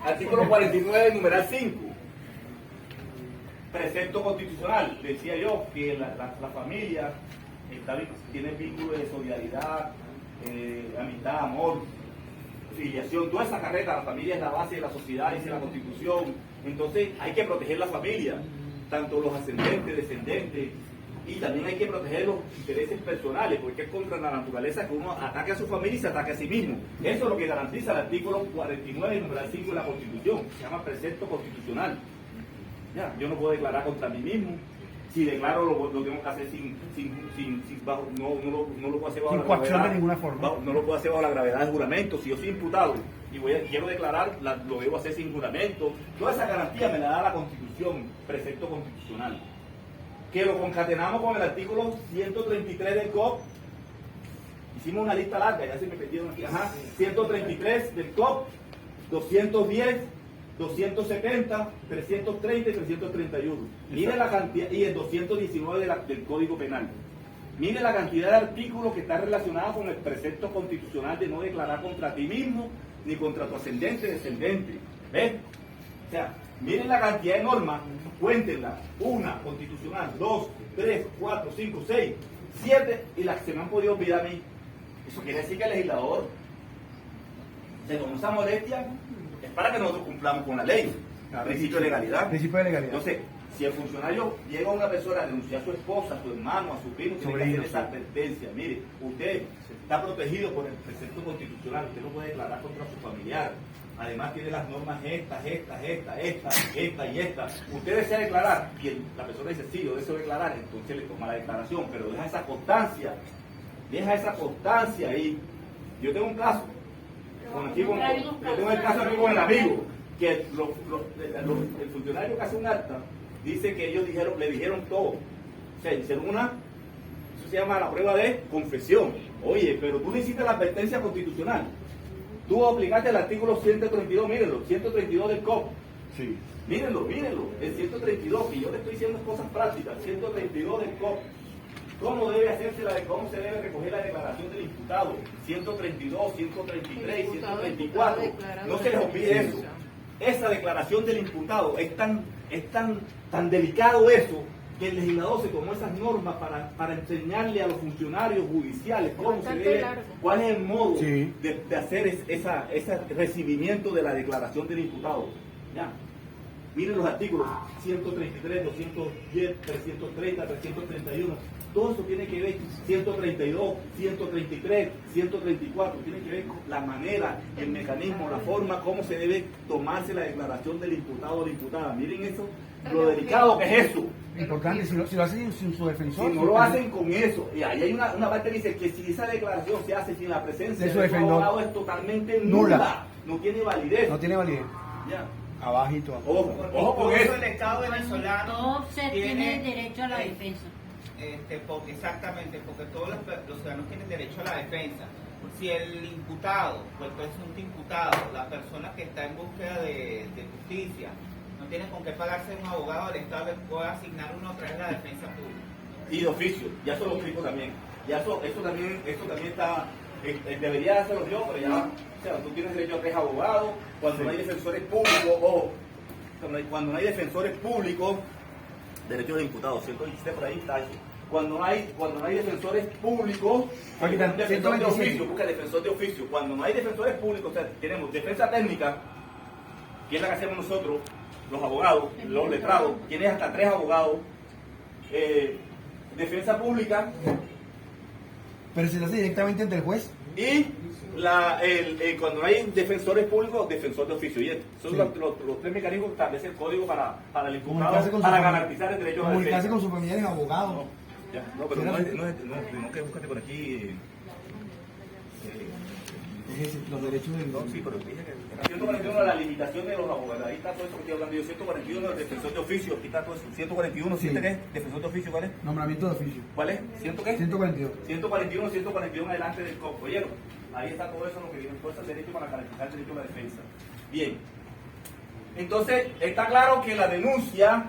artículo 49, numeral 5. Precepto constitucional, decía yo que la familia tiene vínculos de solidaridad, amistad, amor, filiación, toda esa carreta, la familia es la base de la sociedad, dice la Constitución. Entonces hay que proteger la familia, tanto los ascendentes, descendentes, y también hay que proteger los intereses personales, porque es contra la naturaleza que uno ataque a su familia y se ataque a sí mismo. Eso es lo que garantiza el artículo 49, numeral 5 de la Constitución, se llama precepto constitucional. Ya, yo no puedo declarar contra mí mismo, Si declaro, lo tengo que hacer no lo puedo hacer bajo Sin la coacción gravedad, de ninguna forma. no lo puedo hacer bajo la gravedad del juramento. Si yo soy imputado y quiero declarar, lo debo hacer sin juramento. Toda esa garantía me la da la Constitución, precepto constitucional. Que lo concatenamos con el artículo 133 del COP. Hicimos una lista larga, ya se me perdieron aquí. 133 del COP, 210, 270, 330 y 331. Mire la cantidad, y el 219 del Código Penal. Mire la cantidad de artículos que están relacionados con el precepto constitucional de no declarar contra ti mismo ni contra tu ascendente descendente. ¿Ves? O sea, miren la cantidad de normas, cuéntenlas. 1 constitucional, 2, 3, 4, 5, 6, 7 y las que se me han podido olvidar a mí. Eso quiere decir que el legislador se tomó esa molestia es para que nosotros cumplamos con la ley. Principio de legalidad. Principio de legalidad. Entonces, si el funcionario llega a una persona a denunciar a su esposa, a su hermano, a su primo, tiene que hacer esa advertencia. Mire, usted está protegido por el precepto constitucional, usted no puede declarar contra su familiar. Además tiene las normas esta y esta. Usted desea declarar, y la persona dice, sí, yo deseo declarar, entonces le toma la declaración, pero deja esa constancia ahí. Yo tengo un caso, yo tengo el caso aquí con el amigo, que el funcionario que hace un acta, dice que ellos le dijeron todo. O sea, hicieron eso se llama la prueba de confesión. Oye, pero tú no hiciste la advertencia constitucional. Tú aplicaste el artículo 132, mírenlo, 132 del COP. Sí. Mírenlo, el 132, que yo le estoy diciendo cosas prácticas, 132 del COP. ¿Cómo cómo se debe recoger la declaración del imputado? 132, 133, 134. No se les olvide eso. Esa declaración del imputado es tan delicado eso, que el legislador se tomó esas normas para enseñarle a los funcionarios judiciales cómo se debe, cuál es el modo de hacer ese recibimiento de la declaración del imputado. ¿Ya? Miren los artículos 133, 210, 330, 331. Todo eso tiene que ver, 132, 133, 134, tiene que ver con la manera, el mecanismo, la forma, cómo se debe tomarse la declaración del imputado o la imputada. Miren eso, lo delicado que es eso. Importante, si lo hacen sin su defensor. Si no lo hacen con eso, y ahí hay una parte que dice que si esa declaración se hace sin la presencia de su abogado es totalmente nula, no tiene validez. No tiene validez. Ya. Abajito. Ojo con eso. El Estado venezolano No se tiene derecho a la defensa. Exactamente, porque todos los ciudadanos tienen derecho a la defensa. Si el imputado, o el presunto imputado, la persona que está en búsqueda de justicia, no tiene con qué pagarse un abogado, el Estado le puede asignar uno a través de la defensa pública. Y de oficio, ya eso lo explico también. Ya eso también está, debería hacerlo yo, pero ya, o sea, tú tienes derecho a 3 abogados, cuando no hay defensores públicos, cuando no hay defensores públicos, derechos de imputados, ¿cierto? Y por ahí está eso. Cuando no hay defensores públicos, defensor de oficio, busca defensor de oficio. Cuando no hay defensores públicos, o sea, tenemos defensa técnica, que es la que hacemos nosotros, los abogados, los letrados, tienes hasta 3 abogados, defensa pública. Pero se hace directamente ante el juez. Y cuando no hay defensores públicos, defensor de oficio. Y son los 3 mecanismos que establece el código para el imputado, para garantizar el derecho a la defensa. Comunicarse con sus familiares abogados. No, pero no que búscate por aquí. Los derechos del... No, sí, pero dije que 141 la limitación de los abogados. Ahí está todo eso que estoy hablando yo. 141 el defensor de oficio. Aquí está todo eso. 141, ¿siete qué? ¿Defensor de oficio cuál es? Nombramiento de oficio. ¿Cuál es? ¿Ciento qué? 142. 141 adelante del COP. ¿Oyeron? Ahí está todo eso, lo que viene, todo ese derecho para garantizar el derecho a la defensa. Bien. Entonces, está claro que la denuncia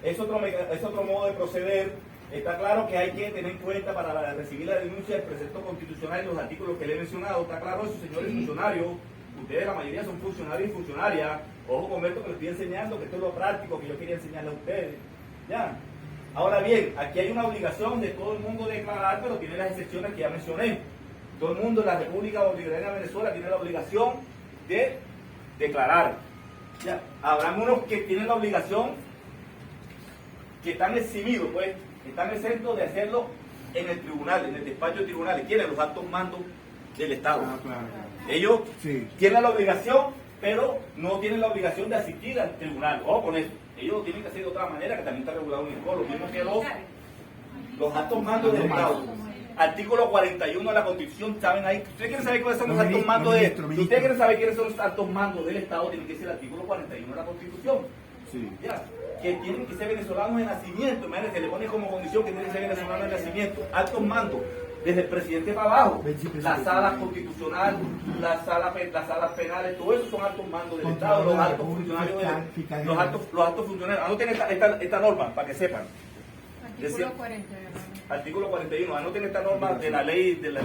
es otro modo de proceder. Está claro que hay que tener en cuenta para recibir la denuncia del precepto constitucional y los artículos que le he mencionado. Está claro eso, señores funcionarios. Ustedes, la mayoría son funcionarios y funcionarias. Ojo con esto que les estoy enseñando, que esto es lo práctico que yo quería enseñarle a ustedes. ¿Ya? Ahora bien, aquí hay una obligación de todo el mundo de declarar, pero tiene las excepciones que ya mencioné. Todo el mundo en la República Bolivariana de Venezuela tiene la obligación de declarar. ¿Ya? Habrán unos que tienen la obligación, que están eximidos, pues, están exentos de hacerlo en el tribunal, en el despacho de tribunales. ¿Quiénes? Los altos mandos del Estado. Claro. Ellos tienen la obligación pero no tienen la obligación de asistir al tribunal. Ojo con eso. Ellos lo tienen que hacer de otra manera, que también está regulado en el código. Lo mismo que los altos mandos del Estado. Artículo 41 de la Constitución, ¿saben ahí? ¿Ustedes quieren saber cuáles son los altos mandos de esto? Si ustedes quieren saber quiénes son los altos mandos del Estado, tienen que ser el artículo 41 de la Constitución. Sí. Ya, que tienen que ser venezolanos de nacimiento. Imagínense, se le pone como condición que tienen que ser venezolanos de nacimiento. Altos mandos, desde el presidente para abajo. La sala constitucional, las salas penales, todo eso son altos mandos del Estado, los altos funcionarios los altos funcionarios. Anoten esta norma para que sepan. Artículo 41. Artículo 41. Anoten esta norma de la ley de la.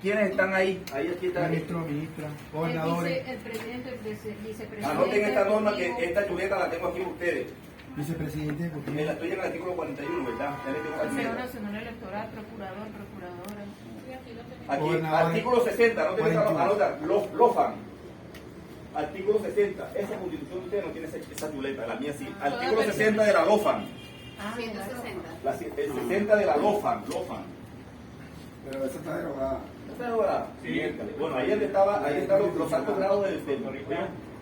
¿Quiénes están ahí? Ahí aquí están. Ministra, gobernadores. El presidente, el vicepresidente. Anoten esta norma, que esta chuleta la tengo aquí con ustedes. Vicepresidente ejecutivo. Estoy en el artículo 41, ¿verdad? Consejo Nacional Electoral, procurador, procuradora. Artículo 60, anota, LOFAN. Artículo 60. Esa constitución de ustedes no tiene esa chuleta, la mía sí. Artículo 60 de la LOFAN. 160. El 60 de la LOFAN. Pero esa está derogada. ¿Está derogada? Sí. Bueno, ahí donde estaban los altos grados del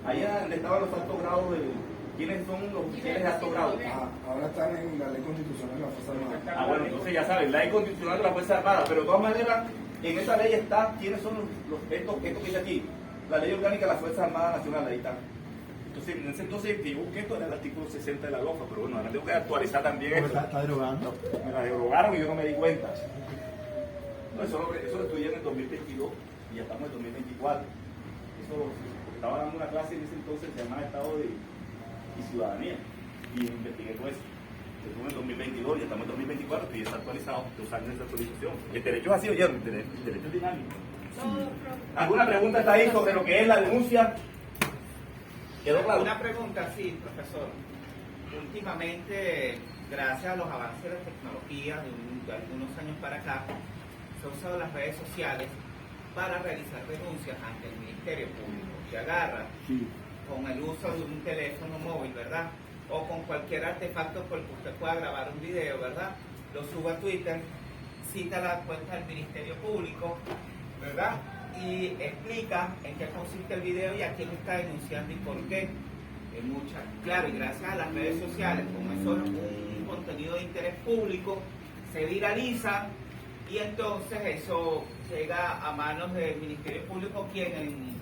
ahí donde estaban los altos grados del. ¿Quiénes son los oficiales de alto grado? Ahora están en la ley constitucional de la Fuerza Armada. Bueno, entonces ya saben, ley constitucional de la Fuerza Armada, pero de todas maneras, en esa ley está quiénes son estos que dice aquí, la ley orgánica de la Fuerza Armada Nacional, ahí está. Entonces, en ese entonces que yo busqué esto era el artículo 60 de la LOFA, pero bueno, ahora tengo que actualizar también esto. ¿Está derogando? Me la derogaron y yo no me di cuenta. No, eso lo estudié en el 2022 y ya estamos en el 2024. Eso estaba dando una clase en ese entonces, se llamaba Estado y Ciudadanía, y investigué todo eso. Estuve en 2022 y estamos en 2024 y está actualizado, 2 años de actualización. El derecho es así, oye, el derecho es dinámico. ¿Alguna pregunta está ahí sobre lo que es la denuncia? ¿Quedó claro? Una pregunta, sí, profesor. Últimamente, gracias a los avances de la tecnología de algunos años para acá, se han usado las redes sociales para realizar denuncias ante el Ministerio Público, que agarra con el uso de un teléfono móvil, ¿verdad? O con cualquier artefacto por el que usted pueda grabar un video, ¿verdad? Lo sube a Twitter, cita la cuenta del Ministerio Público, ¿verdad? Y explica en qué consiste el video y a quién está denunciando y por qué. Claro, y gracias a las redes sociales, como eso es un contenido de interés público, se viraliza y entonces eso llega a manos del Ministerio Público, quien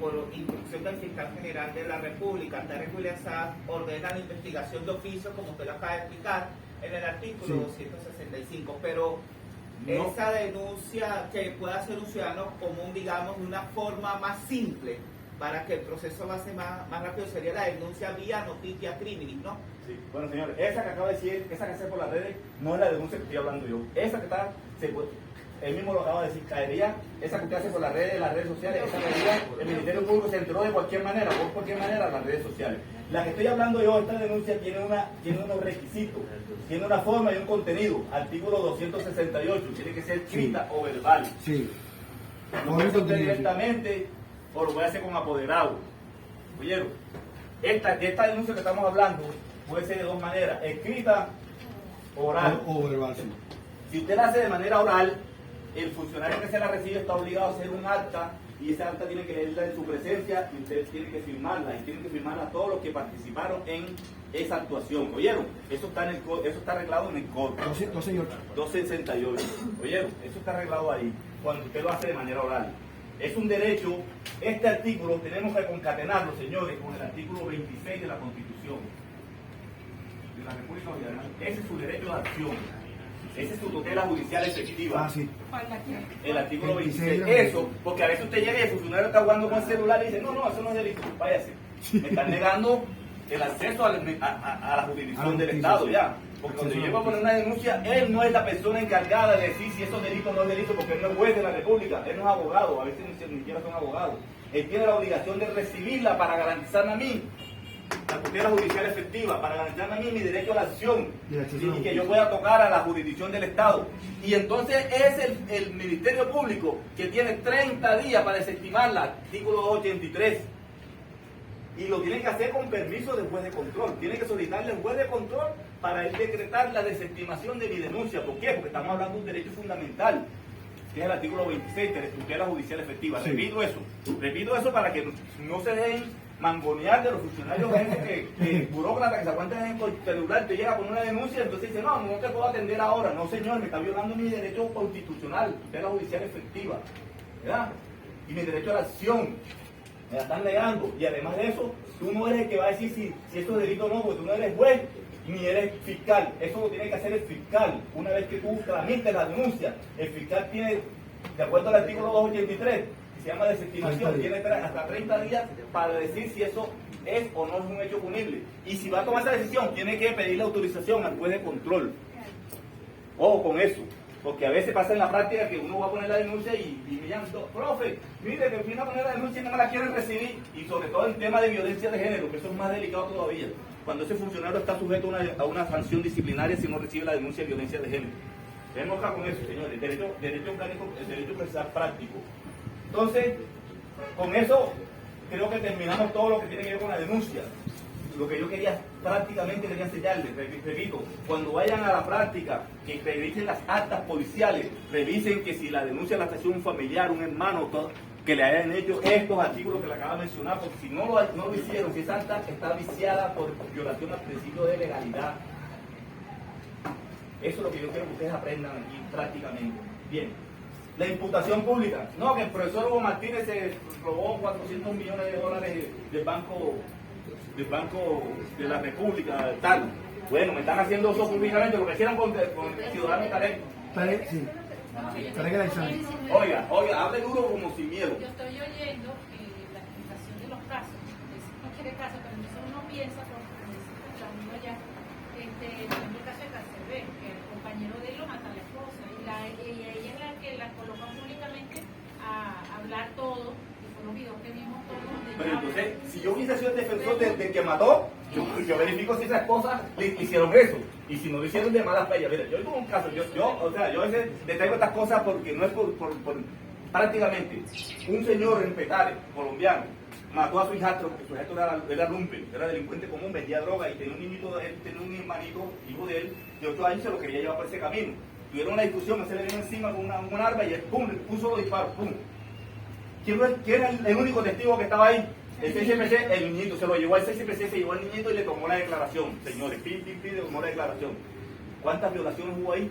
por instrucción del Fiscal General de la República, Antares William Saab, ordena la investigación de oficio, como usted lo acaba de explicar, en el artículo 265, pero esa denuncia que pueda hacer un ciudadano común, digamos, de una forma más simple, para que el proceso va a ser más rápido, sería la denuncia vía noticia criminis, ¿no? Sí. Bueno, señores, esa que acaba de decir, esa que hace por las redes, no es la denuncia que estoy hablando yo. Esa que está, él mismo lo acaba de decir, caería, esa que usted hace por las redes sociales, esa caería, el Ministerio Público se enteró de cualquier manera, por cualquier manera, las redes sociales. La que estoy hablando yo, esta denuncia tiene unos requisitos, tiene una forma y un contenido. Artículo 268, tiene que ser escrita o verbal. Sí. No puede ser directamente o lo voy a hacer con apoderado. Oyeron, esta denuncia que estamos hablando puede ser de 2 maneras, escrita, oral. O verbal, sí. Si usted la hace de manera oral, el funcionario que se la recibe está obligado a hacer un acta y esa acta tiene que leerla en su presencia y usted tiene que firmarla y tienen que firmarla todos los que participaron en esa actuación. ¿Oyeron? Eso está arreglado en el código. 268. ¿Oyeron? Eso está arreglado ahí cuando usted lo hace de manera oral. Es un derecho. Este artículo tenemos que concatenarlo, señores, con el artículo 26 de la Constitución de la República Dominicana. Ese es su derecho de acción. Esa es su tutela judicial efectiva. El artículo 26. Eso, porque a veces usted llega y el funcionario está jugando con el celular y dice, no, eso no es delito, váyase. Me están negando el acceso a la jurisdicción del Estado, ya. Porque cuando yo llego a poner una denuncia, él no es la persona encargada de decir si eso es delito o no es delito, porque él no es juez de la República, él no es abogado, a veces ni siquiera son abogados. Él tiene la obligación de recibirla para garantizarme a mí la tutela judicial efectiva, para garantizarme a mí mi derecho a la acción y que yo pueda tocar a la jurisdicción del Estado. Y entonces es el Ministerio Público que tiene 30 días para desestimarla, artículo 283. Y lo tiene que hacer con permiso del juez de control. Tiene que solicitarle al juez de control para él decretar la desestimación de mi denuncia. ¿Por qué? Porque estamos hablando de un derecho fundamental. que es el artículo 26 de la tutela judicial efectiva. Sí. Repito eso para que no se dejen mangonear de los funcionarios que burócratas que se aguantan en el celular, te llega con una denuncia, entonces dice, no te puedo atender ahora. No, señor, me está violando mi derecho constitucional, tutela judicial efectiva, ¿verdad? Y mi derecho a la acción, me la están negando. Y además de eso, tú no eres el que va a decir si eso es delito o no, porque tú no eres juez ni eres fiscal. Eso lo tiene que hacer el fiscal. Una vez que tú tramites la denuncia, el fiscal tiene, de acuerdo al artículo 283, que se llama desestimación, tiene hasta 30 días para decir si eso es o no es un hecho punible. Y si va a tomar esa decisión, tiene que pedirle autorización al juez de control. Ojo con eso, porque a veces pasa en la práctica que uno va a poner la denuncia y me llaman, profe, mire que vine a poner la denuncia y no me la quieren recibir. Y sobre todo el tema de violencia de género, que eso es más delicado todavía, cuando ese funcionario está sujeto a una sanción disciplinaria si no recibe la denuncia de violencia de género. Tenemos acá con eso, señores, derecho práctico, el derecho procesal práctico. Entonces, con eso creo que terminamos todo lo que tiene que ver con la denuncia. Lo que yo prácticamente quería enseñarles, repito, cuando vayan a la práctica, que revisen las actas policiales, revisen que si la denuncia la hace un familiar, un hermano, todo, que le hayan hecho estos artículos que le acabo de mencionar, porque si no lo hicieron, si esa acta está viciada por violación al principio de legalidad. Eso es lo que yo quiero que ustedes aprendan aquí prácticamente. Bien, la imputación pública. No, que el profesor Hugo Martínez se robó 400 millones de dólares del Banco de la República, tal. Bueno, me están haciendo eso públicamente, lo que hicieron con el ciudadano Tarek. Tarek, sí. Tarek Alexander. Oiga, hable duro como sin miedo. Yo estoy oyendo la explicación de los casos, cualquier caso, pero entonces uno piensa, porque uno ya, en el caso de Cancelbé, que el compañero de él lo mata a la esposa, y ella es la que la coloca públicamente a hablar todo, y con los videos que vimos todos. Pero entonces, si yo hubiese sido el defensor del que mató, yo verifico si esas cosas le hicieron eso. Y si no lo hicieron de mala fe, mira, yo tuve un caso, yo a veces le traigo estas cosas porque no es por prácticamente un señor en Petare, colombiano, mató a su hijastro, porque su hijastro era lumpen, era delincuente común, vendía droga y tenía un niñito, tenía un hermanito, hijo de él, de 8 años, se lo quería llevar por ese camino. Tuvieron una discusión, se le vino encima con un arma y él, pum, le puso los disparos, pum. ¿Quién era el único testigo que estaba ahí? El 6CPC, el niñito, se lo llevó al 6CPC, se llevó al niñito y le tomó la declaración. Señores, le tomó la declaración. ¿Cuántas violaciones hubo ahí?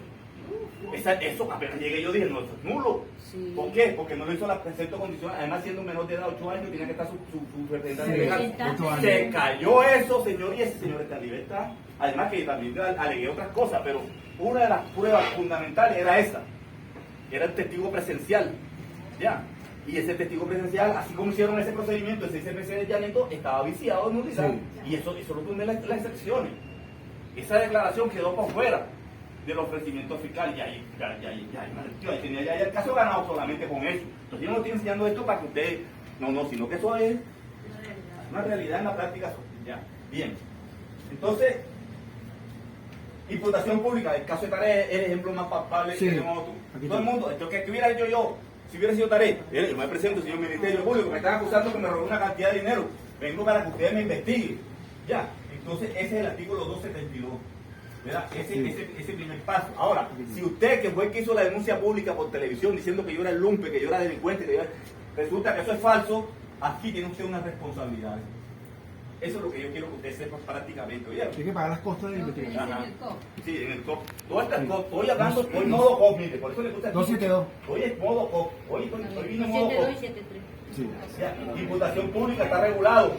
Eso apenas llegué yo dije, no, eso es nulo. Sí. ¿Por qué? Porque no lo hizo la presente condición, además siendo un menor de edad, 8 años, tenía que estar su representante legal. Se cayó eso, señor, y ese señor está en libertad. Además que también alegué otras cosas, pero una de las pruebas fundamentales era esa. Era el testigo presencial. ¿Ya? Y ese testigo presencial, así como hicieron ese procedimiento, el 6CPC de allanamiento, estaba viciado de nulidad. Sí. Y eso lo tuve las excepciones. Esa declaración quedó por fuera del ofrecimiento fiscal. Y ahí tenía ya el caso ganado solamente con eso. Entonces yo no estoy enseñando esto para que ustedes, sino que eso es una realidad en la práctica. Ya. Bien. Entonces, imputación pública, el caso de Tarek es el ejemplo más palpable que tenemos tú. Todo el mundo, esto que hubiera hecho yo, si hubiera sido Tarek, yo me presento, señor Ministerio Público, me están acusando que me robé una cantidad de dinero, vengo para que ustedes me investiguen. Ya, entonces ese es el artículo 272, ¿verdad? Ese primer paso. Ahora, si usted, que fue el que hizo la denuncia pública por televisión diciendo que yo era el lumpe, que yo era delincuente, resulta que eso es falso, aquí tiene usted una responsabilidad. Eso es lo que yo quiero que usted sepa prácticamente. Oye, tiene que pagar las costas de la investigación. Sí, en el COP. Todo está en COP. Estoy hablando, hoy modo COP, mire, por eso le gusta. 272. Hoy es modo COP. Hoy vino modo COP. 72 y 73. Sí. Imputación pública está regulado.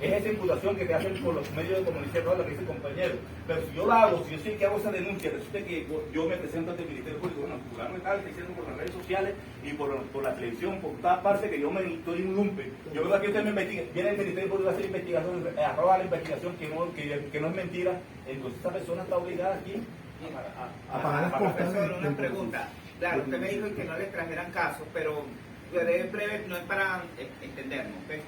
Es esa imputación que te hacen por los medios de comunicación, lo que dice el compañero. Pero si yo lo hago, si yo sé que hago esa denuncia, resulta que yo me presento ante el Ministerio Público, bueno, fulano y tal, que hicieron por las redes sociales y por la televisión, por todas partes, que yo me estoy en un lumpe. Yo veo que usted me investiga, viene el Ministerio Público a hacer investigación, arroba la investigación que no es mentira, entonces esa persona está obligada aquí a pagar las costas. Una pregunta. Claro, usted me dijo que no le trajeran casos, pero breve no es para entendernos, ¿ok?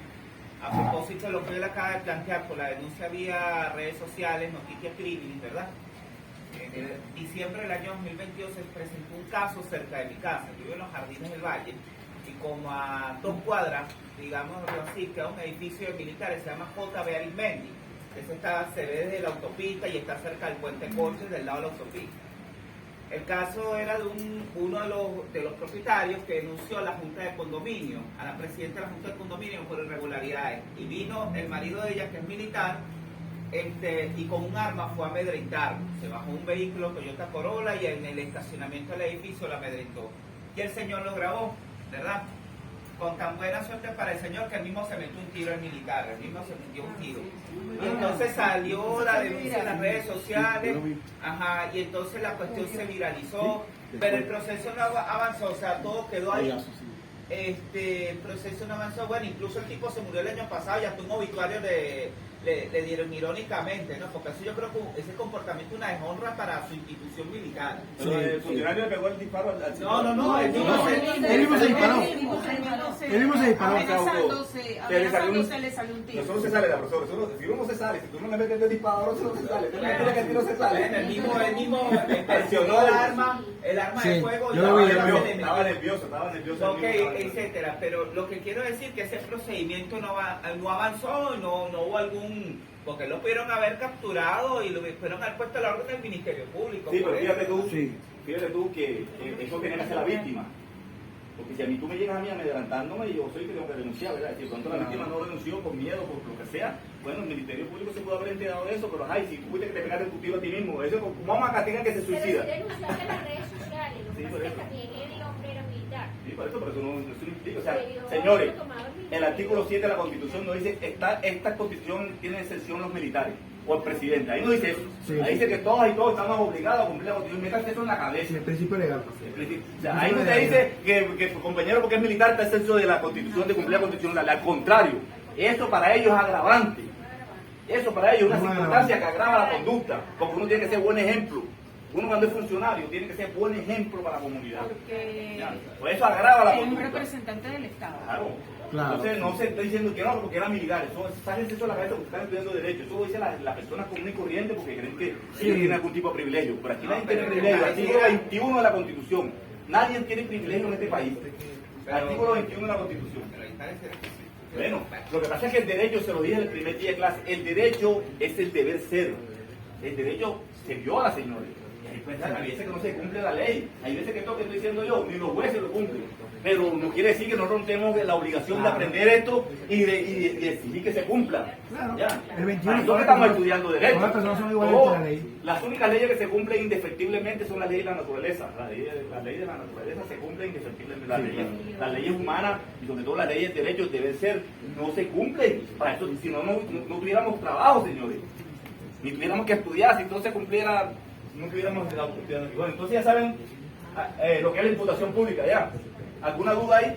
A propósito de lo que él acaba de plantear por la denuncia vía redes sociales, Noticias Criminis, ¿verdad? En diciembre del año 2022 se presentó un caso cerca de mi casa. Yo vivo en los Jardines del Valle y como a 2 cuadras, digamos así, queda un edificio de militares, se llama JB Arismendi. Ese se ve desde la autopista y está cerca del puente Cortes del lado de la autopista. El caso era de uno de los propietarios que denunció a la Junta de Condominio, a la presidenta de la Junta de Condominio por irregularidades. Y vino el marido de ella, que es militar, y con un arma fue a amedrentarlo. Se bajó un vehículo Toyota Corolla y en el estacionamiento del edificio la amedrentó. Y el señor lo grabó, ¿verdad? Con tan buena suerte para el señor que él mismo se metió un tiro al militar, él mismo se metió un tiro. Y entonces salió la denuncia en las redes sociales, y entonces la cuestión se viralizó, pero el proceso no avanzó, o sea, todo quedó ahí. El proceso no avanzó, bueno, incluso el tipo se murió el año pasado, ya tuvo un obituario le dieron irónicamente, ¿no? Porque eso yo creo que ese comportamiento es una deshonra para su institución militar. Pero el funcionario le pegó el disparo al señor. No, él mismo se disparó. Él mismo se disparó. Amenazándose, le salió un tiro. Eso no se sale, profesor. Si uno no se sale, si tú no le metes el disparo, eso no se sale. Mentira que a ti no se sale. El mismo presionó el arma de fuego. Estaba nervioso. Ok, etcétera. Pero lo que quiero decir es que ese procedimiento no avanzó, no hubo algún... Porque lo pudieron haber capturado y lo pudieron haber puesto a la orden del Ministerio Público. Sí, pero fíjate tú que eso tiene que hacer la víctima. Porque si a mí tú me llegas a mí amedrentándome, yo soy que tengo que denunciar, ¿verdad? Si de pronto la víctima no denunció por miedo, por lo que sea, bueno, el Ministerio Público se pudo haber enterado de eso, pero si tú fuiste que te pegaste tu tiro a ti mismo, eso como vamos a castigar que se suicida. Pero si denunció en las redes sociales, lo que pasa es que también el hombre era militar. Sí, por eso no implica. O sea, señores, el artículo 7 de la Constitución no dice, esta Constitución tiene excepción los militares o el presidente. Ahí no dice eso. Ahí dice que todos y todos estamos obligados a cumplir la Constitución. Métase eso en la cabeza. El principio legal. O sea, ahí no te dice que su compañero porque es militar está exento de la Constitución, de cumplir la Constitución. Al contrario, eso para ellos es agravante. Eso para ellos es una circunstancia que agrava la conducta, porque uno tiene que ser buen ejemplo. Uno cuando es funcionario tiene que ser buen ejemplo para la comunidad. Porque pues eso agrava la es conducta. un representante del Estado. Claro. Entonces no se está diciendo que no, porque era militar. Sáquense eso de la cabeza porque están estudiando derecho. Eso lo dice la persona común y corriente porque creen que ellos tienen algún tipo de privilegio. Pero aquí nadie tiene privilegio. Artículo 21 de la Constitución. Nadie tiene privilegio en este país. Artículo 21 de la Constitución. Bueno, lo que pasa es que el derecho, se lo dije en el primer día de clase, el derecho es el deber ser. El derecho se viola, señores. Hay veces que no se cumple la ley, hay veces que esto que estoy diciendo yo, ni los jueces lo cumplen. Pero no quiere decir que nosotros tenemos la obligación de aprender esto y de exigir que se cumpla. Claro. ¿Ya? El 21 nosotros estamos estudiando derecho. Todas las personas son iguales ante la ley. Las únicas leyes que se cumplen indefectiblemente son las leyes de la naturaleza. Las leyes de la naturaleza se cumplen indefectiblemente. Las leyes humanas y sobre todo las leyes de derechos deben ser, no se cumplen. Para eso, si no tuviéramos trabajo, señores. Ni tuviéramos que estudiar, si todo se cumpliera, no tuviéramos la oportunidad. Bueno, entonces ya saben lo que es la imputación pública, ¿ya? ¿Alguna duda ahí?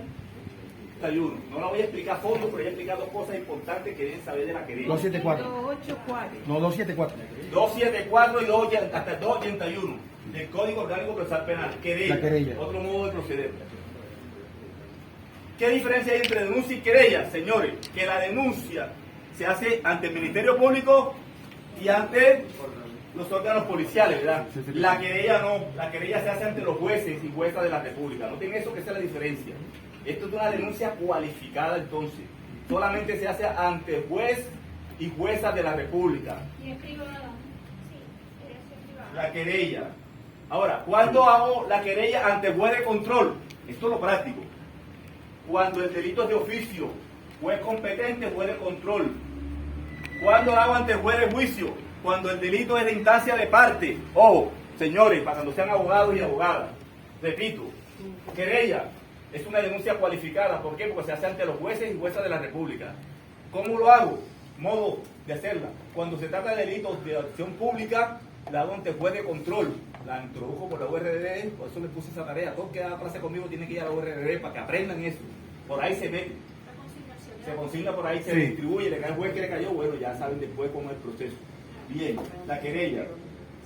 31. No la voy a explicar a fondo, pero voy a explicar dos cosas importantes que deben saber de la querella. 274. 284. No, 274. 274 y hasta el 281 del Código Orgánico Procesal Penal. La querella. Otro modo de proceder. ¿Qué diferencia hay entre denuncia y querella? Señores, que la denuncia se hace ante el Ministerio Público y ante los órganos policiales, ¿verdad? La querella no, la querella se hace ante los jueces y juezas de la República. No tiene eso que ser la diferencia. Esto es una denuncia cualificada entonces. Solamente se hace ante juez y juezas de la República. Y es privada. Sí, es privada. La querella. Ahora, ¿cuándo hago la querella ante juez de control? Esto es lo práctico. Cuando el delito es de oficio, juez competente, juez de control. ¿Cuándo hago ante juez de juicio? Cuando el delito es de instancia de parte. Ojo, señores, para cuando sean abogados y abogadas. Repito, querella es una denuncia cualificada. ¿Por qué? Porque se hace ante los jueces y juezas de la República. ¿Cómo lo hago? Modo de hacerla. Cuando se trata de delitos de acción pública, la hago ante juez de control. La introdujo por la URDD, por eso les puse esa tarea. Todos que hagan clase conmigo tienen que ir a la URDD para que aprendan eso. Por ahí se mete. Se consigna por ahí, se distribuye, le cae el juez que le cayó, bueno, ya saben después cómo es el proceso. Bien, la querella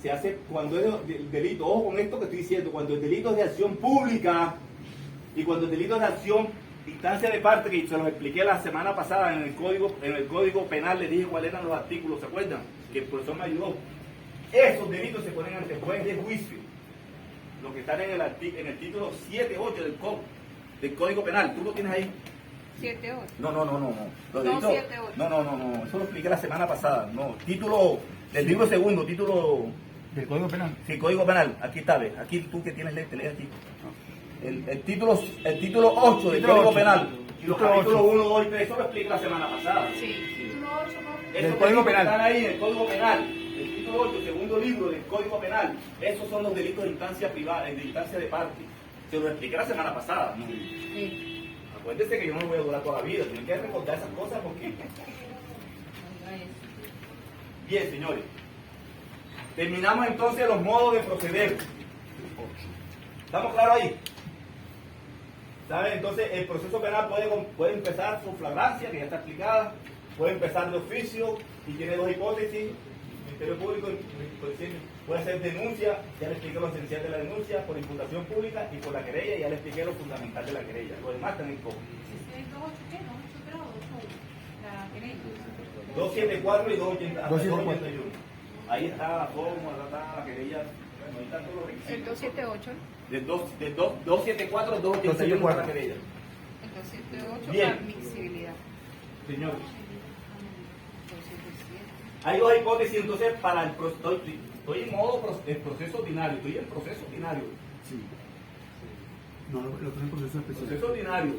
se hace cuando es el delito, ojo con esto que estoy diciendo, cuando el delito es de acción pública y cuando el delito es de acción instancia de parte, que se los expliqué la semana pasada en el código penal, les dije cuáles eran los artículos, ¿se acuerdan? Que el profesor me ayudó. Esos delitos se ponen ante juez de juicio, lo que están en el título 7.8 del Código Penal. ¿Tú lo tienes ahí? 7-8. No. Los No, delitos, 7-8. no. Eso lo expliqué la semana pasada. No, título del libro segundo, título ¿Del Código Penal? Sí, Código Penal. Aquí está, ve. Aquí tú que tienes lente, lee aquí. El título 8 del Código Penal. Y los capítulos 1, 2 y 3, eso lo expliqué la semana pasada. Sí. Del Código Penal. Están ahí en el Código Penal. El título 8, segundo libro del Código Penal. Esos son los delitos de instancia privada, de instancia de parte. Se lo expliqué la semana pasada. ¿No? Sí. Acuérdense que yo no me voy a durar toda la vida. Tienen que recordar esas cosas porque... Bien, señores. Terminamos entonces los modos de proceder. ¿Estamos claros ahí? ¿Saben? Entonces el proceso penal puede empezar por flagrancia, que ya está explicada, puede empezar de oficio y tiene dos hipótesis. El Ministerio Público puede hacer denuncia, ya le expliqué lo esencial de la denuncia, por imputación pública y por la querella, ya le expliqué lo fundamental de la querella. Lo demás está en el código. 274 y 281. Ahí está la fórmula, está la querella. Bueno, ahí están todos los requisitos. El 278. De 274 al 281 la querella. El 278 Bien. la admisibilidad. Señores, 277. hay dos hipótesis entonces para el proceso. Estoy en modo el proceso ordinario, estoy en proceso ordinario. Sí. No, lo otro es el proceso especial. Proceso ordinario.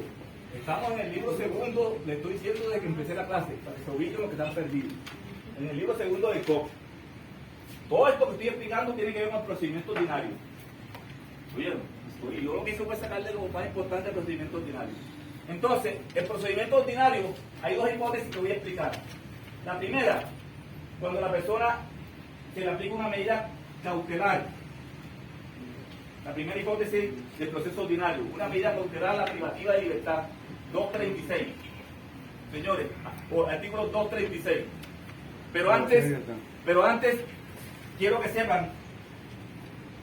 Estamos en el libro segundo, le estoy diciendo desde que empecé la clase, para que se ubiquen los que están perdidos. En el libro segundo de COP. Todo esto que estoy explicando tiene que ver con el procedimiento ordinario. ¿Oyeron? Y yo lo que hice fue sacarle lo más importante del procedimiento ordinario. Entonces, el procedimiento ordinario, hay dos hipótesis que voy a explicar. La primera, cuando a la persona se le aplica una medida cautelar. La primera hipótesis del proceso ordinario, una medida cautelar, la privativa de libertad, 236. Señores, por artículo 236. Pero antes, quiero que sepan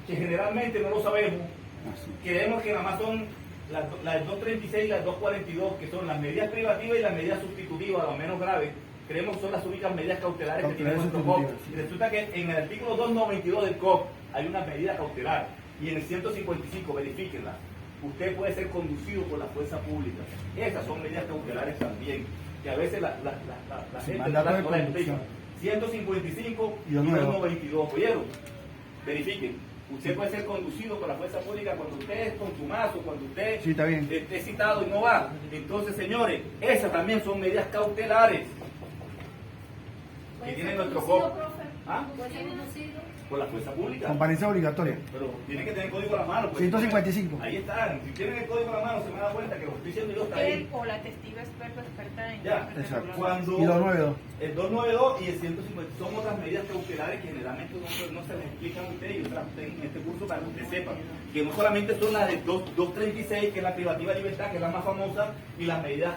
que generalmente no lo sabemos, creemos que nada más son las 236 y las 242, que son las medidas privativas y las medidas sustitutivas, lo menos graves, creemos que son las únicas medidas cautelares que tiene nuestro COP. Y resulta que en el artículo 292 del COP hay una medida cautelar, y en el 155, verifíquenla, usted puede ser conducido por la fuerza pública. Esas son medidas cautelares también, que a veces la gente no las explica. 155 y 292, ¿oyeron? Verifiquen. Usted puede ser conducido por la fuerza pública cuando usted es contumazo, cuando usted esté citado y no va. Entonces, señores, esas también son medidas cautelares que tiene nuestro COP. ¿Ah? Por la fuerza pública. Comparencia obligatoria. Pero tienen que tener el código a la mano. Pues. 155. Ahí están. Si tienen el código a la mano, se me da cuenta que lo que estoy diciendo yo está ahí. Él o la testigo experta en... Ya, exacto. Cuando Y 292. el 292 y el 150 son otras medidas cautelares que generalmente no se les explican a ustedes y otras en este curso para que ustedes sepan que no solamente son las de 236, que es la privativa de libertad, que es la más famosa, y las medidas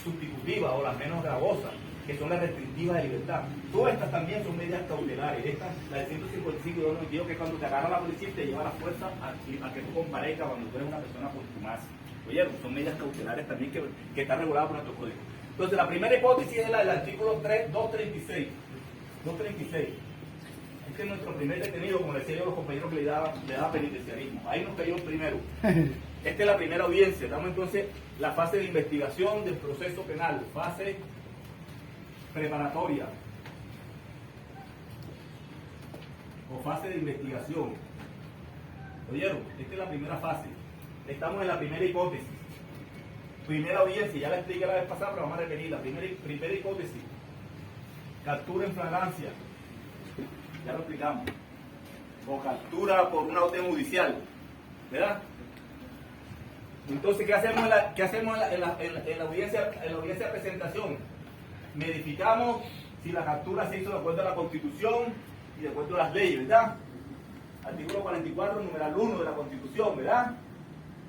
sustitutivas o las menos gravosas, que son las restrictivas de libertad. Todas estas también son medidas cautelares. Estas, la de 155 y 292, que es cuando te agarra la policía y te lleva a la fuerza a que tú comparezcas cuando tú eres una persona contumaz. Oye, son medidas cautelares también que están reguladas por nuestro código. Entonces, la primera hipótesis es la del artículo 236. 236. Este es nuestro primer detenido, como decía yo a los compañeros que le daba penitenciarismo. Ahí nos cayó el primero. Esta es la primera audiencia. Estamos entonces en la fase de investigación del proceso penal, fase preparatoria o fase de investigación. ¿Oyeron? Esta es la primera fase. Estamos en la primera hipótesis. Primera audiencia, ya la expliqué la vez pasada, pero vamos a repetir. La primera hipótesis, captura en flagrancia, ya lo explicamos, o captura por una orden judicial, ¿verdad? Entonces, ¿qué hacemos en la audiencia de presentación? Verificamos si la captura se hizo de acuerdo a la Constitución y de acuerdo a las leyes, ¿verdad? Artículo 44, numeral 1 de la Constitución, ¿verdad?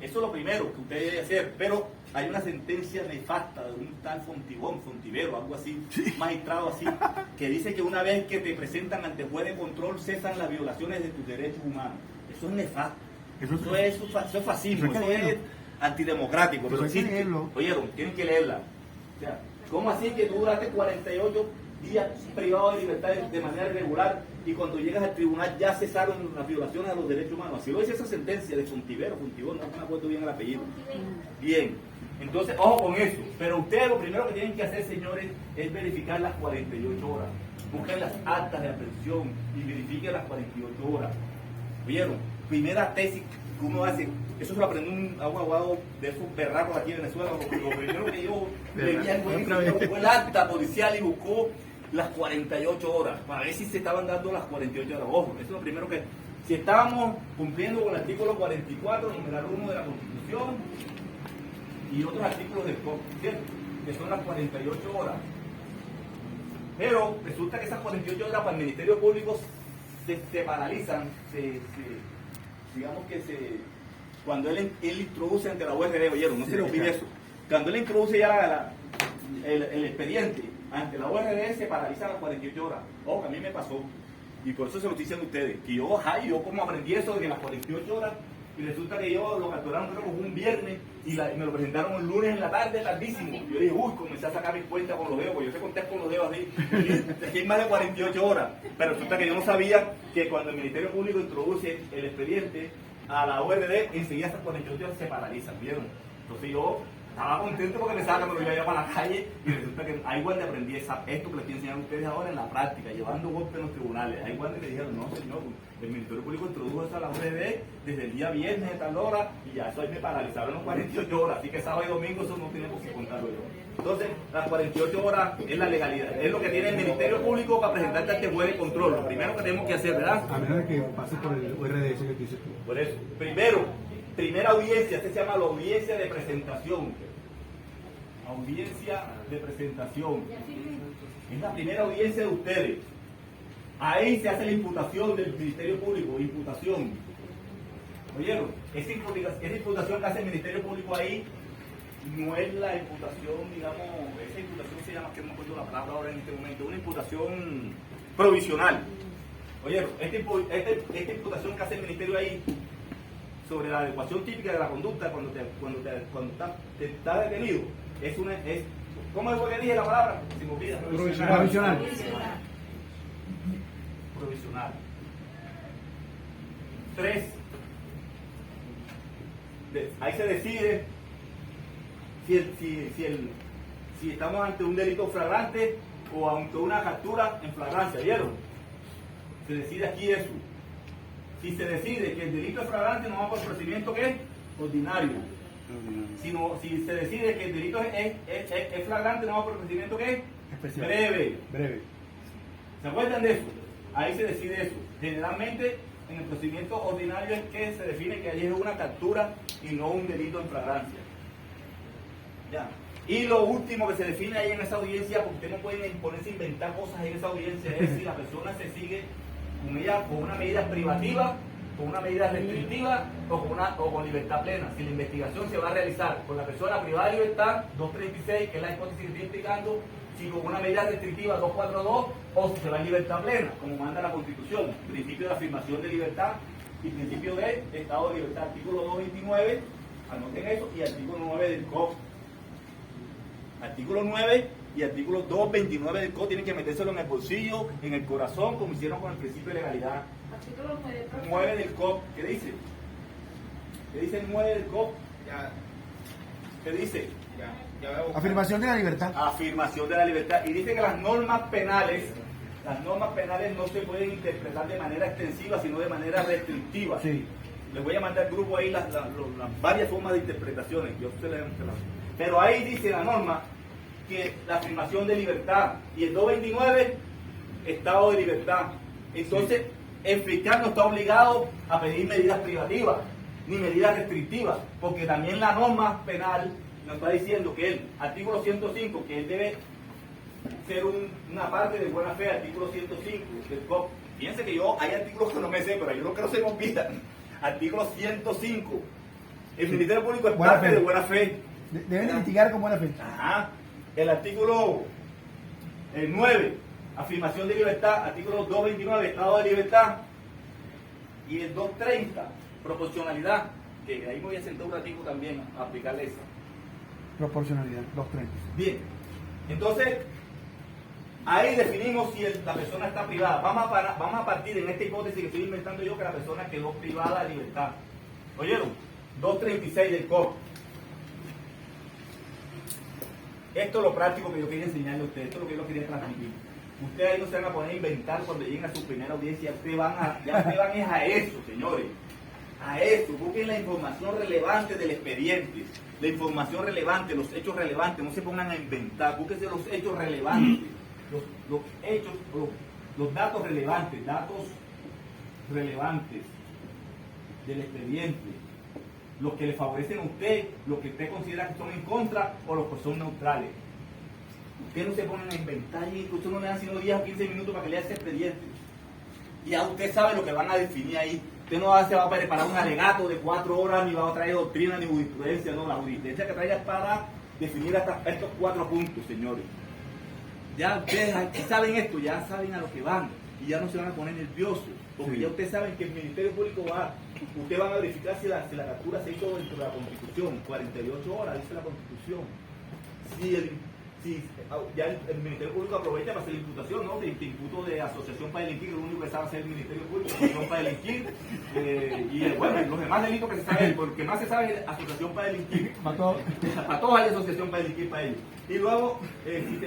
Eso es lo primero que usted debe hacer, pero hay una sentencia nefasta de un tal Fontivero, algo así, magistrado así, que dice que una vez que te presentan ante juez de control cesan las violaciones de tus derechos humanos. Eso es nefasto, eso es fascismo, eso es antidemocrático, pero sí, oyeron, tienen que leerla. O sea, ¿cómo así que tú duraste 48 días privado de libertad de manera irregular y cuando llegas al tribunal ya cesaron las violaciones a los derechos humanos? Así lo dice esa sentencia de Fontivero, no me acuerdo bien el apellido. Bien, entonces ojo con eso, pero ustedes lo primero que tienen que hacer, señores, es verificar las 48 horas. busquen las actas de aprehensión y verifiquen las 48 horas. ¿Vieron? Primera tesis que uno hace, eso se lo aprendió un abogado de esos berracos aquí en Venezuela. Lo primero que yo leía fue el acta policial y buscó las 48 horas, para ver si se estaban dando las 48 horas. Ojo, eso es lo primero que... Si estábamos cumpliendo con el artículo 44, numeral 1 de la Constitución, y otros artículos del COP, ¿cierto? Que son las 48 horas. Pero resulta que esas 48 horas para el Ministerio Público se paralizan, digamos que cuando él introduce ante la URD, oyeron, no se le olvide eso, cuando él introduce ya el expediente ante la URD, se paralizan las 48 horas. Ojo, a mí me pasó, y por eso se lo estoy diciendo a ustedes, que yo como aprendí eso de que las 48 horas, y resulta que yo lo capturaron creo que un viernes y me lo presentaron el lunes en la tarde, tardísimo. Yo dije, uy, comencé a sacar mis cuentas con los dedos, porque yo sé contar con los dedos así, y hay más de 48 horas. Pero resulta que yo no sabía que cuando el Ministerio Público introduce el expediente a la URD, enseguida esas 48 horas se paralizan, ¿vieron? Entonces yo estaba contento porque pensaba que me lo iba a llevar para la calle, y resulta que ahí cuando aprendí esto que les estoy enseñando a ustedes ahora en la práctica, llevando golpes en los tribunales. Ahí cuando me dijeron, no señor, el Ministerio Público introdujo eso a la URD desde el día viernes de tal hora, y ya eso ahí me paralizaron las 48 horas, así que sábado y domingo eso no tiene por qué contarlo yo. Entonces, las 48 horas es la legalidad, es lo que tiene el Ministerio Público para presentarte a este juez de control. Lo primero que tenemos que hacer, ¿verdad? A menos de que pase por el URDS que dices tú. Por eso, primera audiencia, se llama la audiencia de presentación. Audiencia de presentación. Es la primera audiencia de ustedes. Ahí se hace la imputación del Ministerio Público, imputación. ¿Oyeron? Esa imputación que hace el Ministerio Público ahí no es la imputación, digamos, esa imputación se llama, que no me acuerdo la palabra ahora en este momento, una imputación provisional. ¿Oyeron? Esta imputación que hace el Ministerio ahí sobre la adecuación típica de la conducta cuando está detenido, ¿cómo es lo que dije la palabra? Se me olvida. Provisional. Provisional. 3. Ahí se decide si estamos ante un delito flagrante o ante una captura en flagrancia, ¿vieron? Se decide aquí eso. Si se decide que el delito es flagrante, no va por procedimiento que es ordinario. Si se decide que el delito es flagrante, no va por procedimiento que es especial. Breve. ¿Se acuerdan de eso? Ahí se decide eso. Generalmente en el procedimiento ordinario es que se define que ahí es una captura y no un delito en flagrancia. Ya. Y lo último que se define ahí en esa audiencia, porque usted no puede ponerse a inventar cosas en esa audiencia, es si la persona se sigue con una medida privativa, con una medida restrictiva o con libertad plena. Si la investigación se va a realizar con la persona privada de libertad, 236, que es la hipótesis que estoy explicando, si con una medida restrictiva, 242, o si se va en libertad plena, como manda la Constitución, principio de afirmación de libertad y principio de estado de libertad, artículo 229, anoten eso, y artículo 9 del COP. Artículo 9 y artículo 229 del COP tienen que metérselo en el bolsillo, en el corazón, como hicieron con el principio de legalidad. Artículo 9 del COP, ¿qué dice? ¿Qué dice el 9 del COP? ¿Qué dice? Afirmación de la libertad. Afirmación de la libertad. Y dice que las normas penales no se pueden interpretar de manera extensiva, sino de manera restrictiva. Sí. Les voy a mandar al grupo ahí las varias formas de interpretaciones. Pero ahí dice la norma que la afirmación de libertad y el 229, estado de libertad. Entonces, el fiscal no está obligado a pedir medidas privativas ni medidas restrictivas, porque también la norma penal nos está diciendo que el artículo 105, que él debe ser una parte de buena fe, artículo 105 del COP. Fíjense que hay artículos que no me sé, pero yo no creo que se me olvidan. Artículo 105. El Ministerio Público es parte de buena fe. Deben de litigar con buena fe. Ajá. El artículo 9, afirmación de libertad. Artículo 229, estado de libertad. Y el 230, proporcionalidad. Que ahí me voy a sentar un ratito también a aplicarle eso. Proporcionalidad, 230. Bien. Entonces, ahí definimos si la persona está privada. Vamos a partir en esta hipótesis que estoy inventando yo, que la persona quedó privada de libertad. ¿Oyeron? 236 del COP. Esto es lo práctico que yo quería enseñarle a ustedes, esto es lo que yo quería transmitir. Ustedes ahí no se van a poner a inventar cuando lleguen a su primera audiencia. Ustedes van es a eso, señores. A eso. Busquen la información relevante del expediente. La información relevante, los hechos relevantes. No se pongan a inventar. Búsquense los hechos relevantes. Los hechos, los datos relevantes. Datos relevantes del expediente. Los que le favorecen a usted, los que usted considera que son en contra o los que son neutrales. Ustedes no se ponen a inventar y ustedes no le dan sino 10 o 15 minutos para que lea ese expediente. Y ya usted sabe lo que van a definir ahí. Usted no se va a preparar un alegato de 4 horas, ni va a traer doctrina, ni jurisprudencia. No, la jurisprudencia que traiga es para definir hasta estos 4 puntos, señores. Ya ustedes saben esto, ya saben a lo que van. Y ya no se van a poner nerviosos. Porque ya ustedes saben que el Ministerio Público ustedes van a verificar si la captura se hizo dentro de la Constitución. 48 horas, dice la Constitución. Si ya el Ministerio Público aprovecha para hacer la imputación, ¿no? Te imputo de asociación para delinquir, que es lo único que sabe hacer el Ministerio Público, asociación para delinquir, y bueno, los demás delitos que se saben, porque más se sabe es asociación para delinquir. Para todos hay asociación para delinquir para ellos. Y luego,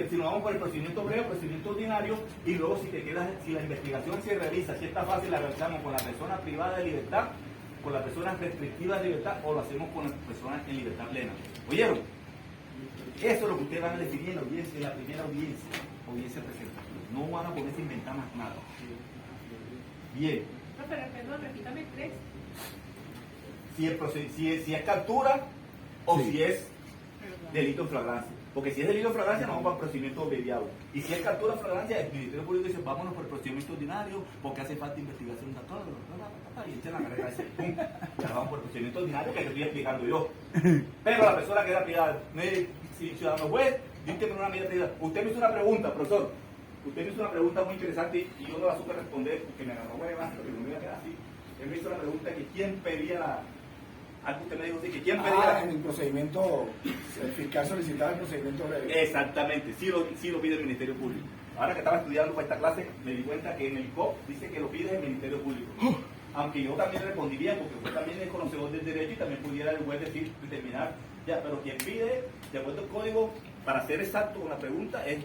si nos vamos por el procedimiento breve, procedimiento ordinario, y luego si la investigación se realiza, si esta fase la realizamos con la persona privada de libertad, con la persona restrictiva de libertad, o lo hacemos con las personas en libertad plena. ¿Oyeron? Eso es lo que ustedes van a definir en la audiencia, en la primera audiencia presentación. No van a ponerse a inventar más nada. Bien. No, pero perdón, repítame 3. Si es captura o si es delito en flagrancia. Porque si es delito en flagrancia, nos vamos para el procedimiento abreviado. Y si es captura en flagrancia, el Ministerio Público dice, vámonos por el procedimiento ordinario, porque hace falta investigación de todo. Y echan la carrera ese pum. Ya vamos por el procedimiento ordinario que estoy explicando yo. Pero la persona que era privada, si ciudadano juez, dígame una medida privada. Usted me hizo una pregunta, profesor. Usted me hizo una pregunta muy interesante y yo no la supe responder porque me agarró hueva, porque no me iba a quedar así. Él me hizo la pregunta que quién pedía la. Algo usted me dijo así, que quién pedía en el procedimiento, el fiscal solicitaba el procedimiento breve. Exactamente, sí lo pide el Ministerio Público. Ahora que estaba estudiando para esta clase, me di cuenta que en el COP dice que lo pide el Ministerio Público. Aunque yo también respondiría, porque usted también es conocedor del derecho y también pudiera el juez decir, determinar, ya, pero quien pide, de acuerdo al código, para ser exacto con la pregunta, es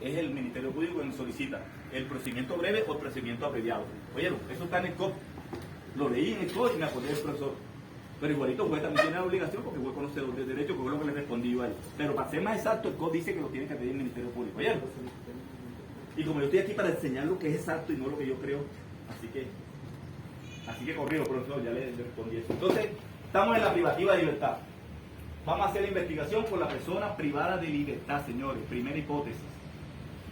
el Ministerio Público quien solicita el procedimiento breve o el procedimiento abreviado. Oye, eso está en el COP. Lo leí en el COP y me acordé del profesor. Pero igualito el juez también tiene la obligación porque fue conocedor del derecho, que fue lo que le respondí yo a él. Pero para ser más exacto, el COP dice que lo tiene que pedir el Ministerio Público. Oye, y como yo estoy aquí para enseñar lo que es exacto y no lo que yo creo, así que corrido, profesor, ya le respondí eso. Entonces, estamos en la privativa de libertad. Vamos a hacer la investigación con la persona privada de libertad, señores, primera hipótesis.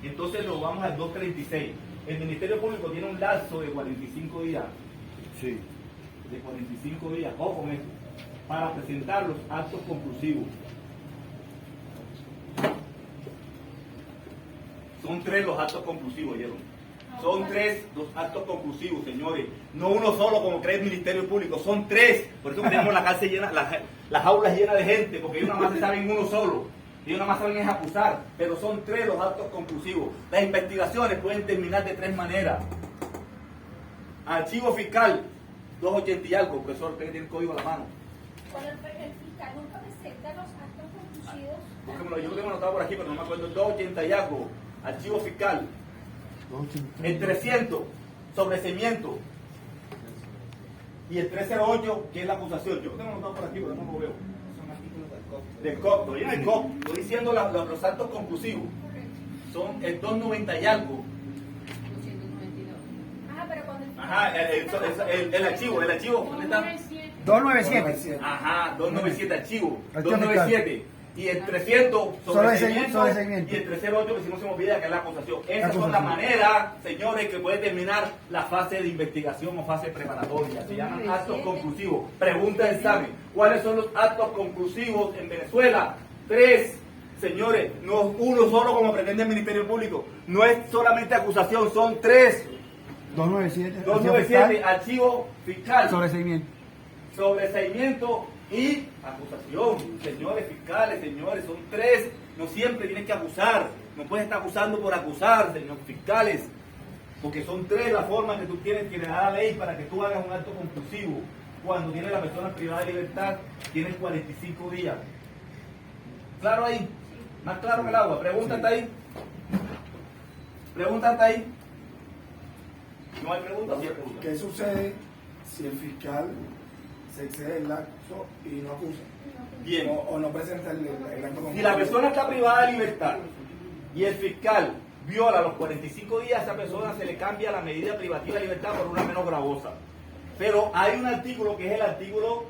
Entonces lo vamos al 236. El Ministerio Público tiene un lapso de 45 días. Sí. De 45 días, ojo con esto, para presentar los actos conclusivos. Son 3 los actos conclusivos, ¿oyeron? Son 3 los actos conclusivos, señores. No uno solo como cree el Ministerio Público, son 3. Por eso tenemos la cárcel llena, las aulas llenas de gente, porque ellos nada más se saben uno solo. Ellos nada más saben es acusar, pero son 3 los actos conclusivos. Las investigaciones pueden terminar de 3 maneras. Archivo fiscal, 280 y algo, profesor, usted que tiene el código a la mano. Cuando el fiscal nunca presenta los actos conclusivos. Búsquemelo, yo lo tengo anotado por aquí, pero no me acuerdo. 280 y algo, archivo fiscal. El 300, sobreseimiento. Y el 308, que es la acusación. Yo lo tengo anotado por aquí, pero no lo veo. Son artículos del COP. Estoy en el COP. Estoy diciendo los actos conclusivos. Son el 290 y algo. Pero cuando Ajá, el archivo, ¿dónde está? 297. Ajá, 297 archivo, 297. Y el 300 sobreseimiento. Y el 308 que si no se me olvida que es la acusación. Esas son las maneras, señores, que puede terminar la fase de investigación o fase preparatoria. Se llaman actos conclusivos. Pregunta de examen. ¿Cuáles son los actos conclusivos en Venezuela? 3. Señores, no es uno solo como pretende el Ministerio Público. No es solamente acusación, son 3. 297, archivo fiscal. Sobreseimiento y acusación. Señores fiscales, señores, son 3. No siempre tienes que acusar. No puedes estar acusando por acusar, señores fiscales. Porque son 3 las formas que tú tienes que le da la ley para que tú hagas un acto conclusivo. Cuando tienes la persona privada de libertad, tienes 45 días. ¿Claro ahí? Más claro que el agua. Pregunta está ahí. ¿Pregunta hasta ahí? ¿No hay preguntas? Sí hay preguntas. ¿Qué sucede si el fiscal se excede el lapso y no acusa? Bien. O no presenta el acto como... Si la persona está privada de libertad y el fiscal viola los 45 días, a esa persona se le cambia la medida privativa de libertad por una menos gravosa. Pero hay un artículo que es el artículo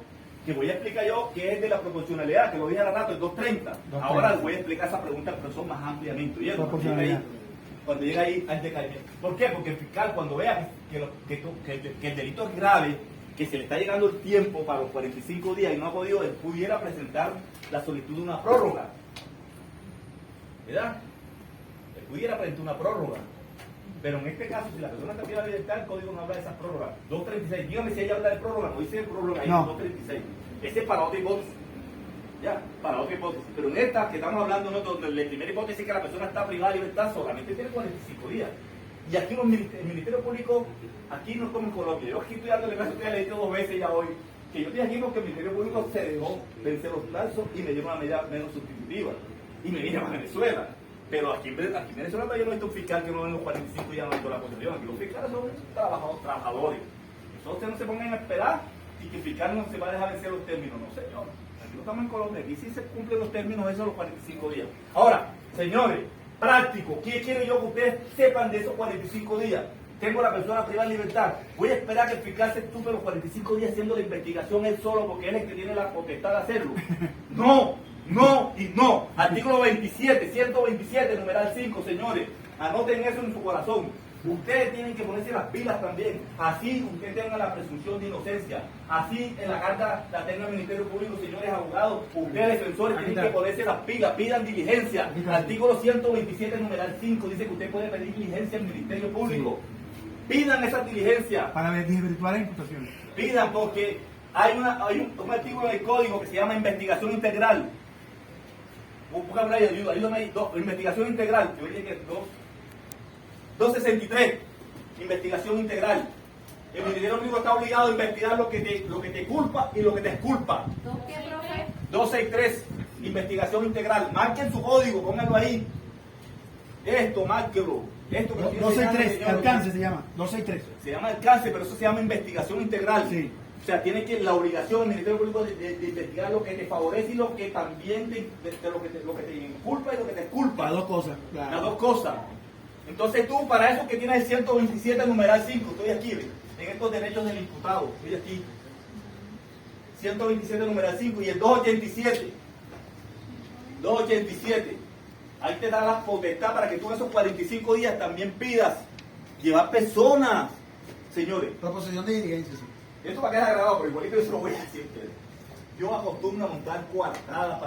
que voy a explicar yo, que es de la proporcionalidad, que lo dije al rato, el 230. Ahora voy a explicar esa pregunta al profesor más ampliamente. ¿Oyeron? Cuando llega ahí al decaimiento. ¿Por qué? Porque el fiscal, cuando vea que el delito es grave, que se le está llegando el tiempo para los 45 días y no ha podido, él pudiera presentar la solicitud de una prórroga. ¿Verdad? Él pudiera presentar una prórroga. Pero en este caso, si la persona está privada de libertad, el código no habla de esas prórrogas. 236, dígame si ella habla de prórroga, no dice prórroga ahí, no. 236. Ese es para otra hipótesis. Ya, para otra hipótesis. Pero en esta que estamos hablando, ¿no? Donde la primera hipótesis es que la persona está privada de libertad, solamente tiene 45 días. Y aquí el Ministerio Público, aquí no es como en Colombia. Yo aquí estoy dando el caso, estoy leído 2 veces ya hoy, que yo estoy aquí porque el Ministerio Público se dejó vencer los plazos y me dio una medida menos sustitutiva. Y me vine a Venezuela. Pero aquí en Venezuela yo no he visto un fiscal que no en los 45 días no ha visto la posesión. Aquí los fiscales son trabajadores. Entonces no se pongan a esperar y que el fiscal no se va a dejar vencer los términos. No, señor. Aquí no estamos en Colombia. Aquí sí se cumplen los términos esos los 45 días. Ahora, señores, práctico. ¿Qué quiero yo que ustedes sepan de esos 45 días? Tengo a la persona privada de libertad. Voy a esperar que el fiscal se ocupe los 45 días haciendo la investigación él solo porque él es el que tiene la potestad de hacerlo. No. No y no. Artículo 27, 127, numeral 5, señores. Anoten eso en su corazón. Ustedes tienen que ponerse las pilas también. Así ustedes tengan la presunción de inocencia. Así en la carta la tenga el Ministerio Público, señores abogados. Ustedes defensores tienen que ponerse las pilas. Pidan diligencia. Artículo 127, numeral 5 dice que usted puede pedir diligencia al Ministerio Público. Pidan esa diligencia. Para desvirtuar las imputaciones. Pidan porque hay un artículo del código que se llama investigación integral. Búscame ahí, ayúdame ahí. Investigación integral. Yo dije que 263. Investigación integral. El Ministerio Público está obligado a investigar lo que te culpa y lo que te exculpa. 263. Investigación integral. Marquen su código, pónganlo ahí. Esto, márquelo. Esto que 263, alcance se llama. 263. Se llama alcance, pero eso se llama investigación integral. Sí. O sea, tiene que la obligación del Ministerio Público de investigar lo que te favorece y lo que también lo que te inculpa y lo que te exculpa. Las dos cosas. Claro. Las dos cosas. Entonces tú, para eso que tienes el 127 numeral 5, estoy aquí, ¿ves? En estos derechos del imputado, estoy aquí. 127 numeral 5 y el 287. 287. Ahí te da la potestad para que tú en esos 45 días también pidas llevar personas, señores. Proposición de diligencia, sí. Esto va a quedar grabado, pero igualito yo se lo voy a decir a ustedes. Yo acostumbro a montar coartadas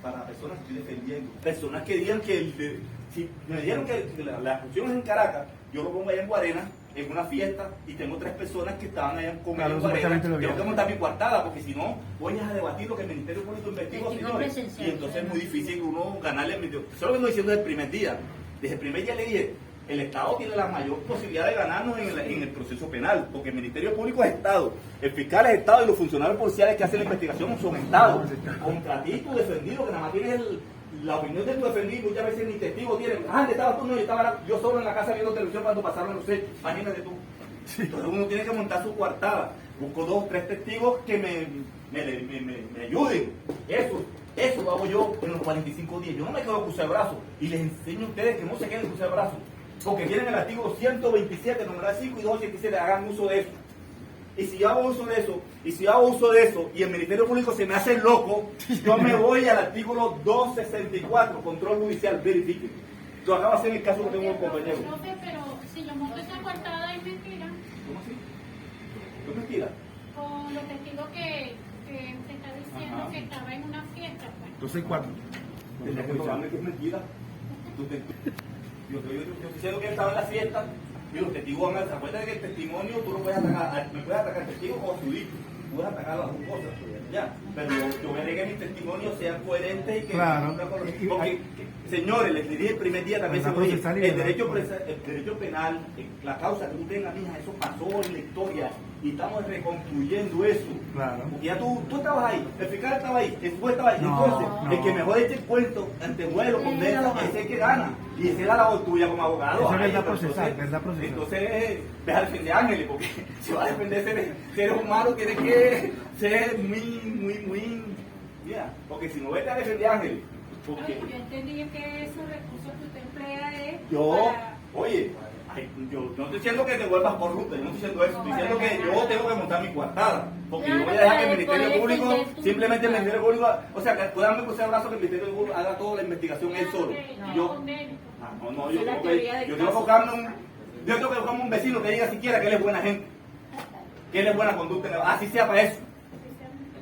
para personas que estoy defendiendo. Personas que digan que, si me dijeron que la función es en Caracas, yo lo pongo allá en Guarena, en una fiesta, y tengo 3 personas que estaban allá conmigo en Guarena. Tengo que montar mi coartada, porque si no, voy a debatir lo que el Ministerio Público investigó, señores. Y entonces es muy difícil uno ganarle. Solo que estoy diciendo desde el primer día. Desde el primer día le dije, el Estado tiene la mayor posibilidad de ganarnos en el proceso penal, porque el Ministerio Público es Estado, el fiscal es Estado y los funcionarios policiales que hacen la investigación son Estado. Contra ti, tu defendido, que nada más tienes la opinión de tu defendido, muchas veces ni testigo tienes. ¿Dónde estabas tú? No, yo solo en la casa viendo televisión cuando pasaron, no sé, imagínate tú. Entonces uno tiene que montar su coartada. Busco 2 o 3 testigos que me ayuden. Eso lo hago yo en los 45 días. Yo no me quedo cruzar de brazos y les enseño a ustedes que no se queden cruzar de brazos. Porque tienen el artículo 127, numeral 5 y 287, hagan uso de eso. Y si yo hago uso de eso, y el Ministerio Público se me hace loco, yo me voy al artículo 264, control judicial, verifique. Yo acabo de hacer el caso que tengo un compañero. Profe, pero si yo monto esa coartada es mentira. ¿Cómo así? ¿Es mentira? Con los testigos que se está diciendo que estaba en una fiesta. Pues. 264. Tendría que escucharme que es mentira. Yo estoy diciendo que él estaba en la fiesta y los testigos van a... Acuérdate que el testimonio tú no puedes atacar, me puedes atacar el testigo o su dicho, puedes atacar las 2 cosas, ya, pero yo veré que mis testimonios sean coherentes y que... Claro. Porque, señores, les dije el primer día también, el derecho penal, la causa que tú tengas, mija, eso pasó en la historia, y estamos reconstruyendo eso. Claro. Porque ya tú estabas ahí, el fiscal estaba ahí, el juez estaba ahí. No, Entonces, no. el que mejor eche el cuento ante juez lo condensa, ese es el que gana. Y esa es la labor tuya como abogado. Eso es verdad Ay, procesal, entonces, verdad procesal. Entonces, ve a defender a Ángeles, porque si va a defender seres humanos, tiene que ser muy. Mira, porque si no vete a defender a Ángeles. Porque Yo entendí que esos recursos que usted emplea es oye, yo no estoy diciendo que te vuelvas corrupta, yo no estoy diciendo eso, estoy diciendo que yo tengo que montar mi coartada, porque yo voy a dejar que el Ministerio Público, simplemente el Ministerio Público, o sea, que puedan cruzar el brazo que el Ministerio Público haga toda la investigación él solo. Yo tengo que buscarme un vecino que diga siquiera que él es buena gente, que él es buena conducta, así sea para eso.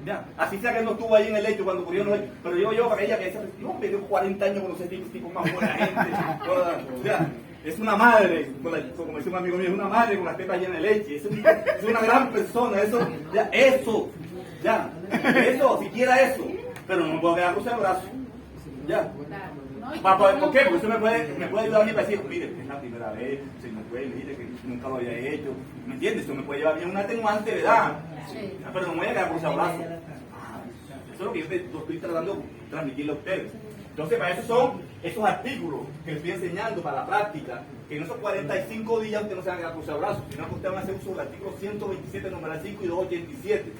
Ya, así sea que él no estuvo ahí en el hecho cuando ocurrió el hecho, pero yo para ella que ella no, me dio 40 años conocer tipo más buena gente. Ya, es una madre, como dice un amigo mío, es una madre con las tetas llenas de leche, es una gran persona, eso, siquiera eso, pero no me puedo quedar cruzado el brazo. Ya. ¿Por qué? Porque eso me puede ayudar a mí para decir, mire, es la primera vez, señor juez, mire que nunca lo había hecho, ¿me entiendes? Eso me puede llevar a mí una atenuante, ¿verdad? Pero no me voy a quedar cruzado el brazo. Eso es lo que yo estoy tratando de transmitirle a ustedes. Entonces, para eso son esos artículos que les estoy enseñando para la práctica, que en esos 45 días usted no se va a quedar cruzado el brazo, sino que usted va a hacer uso del artículo 127, numeral 5 y 287.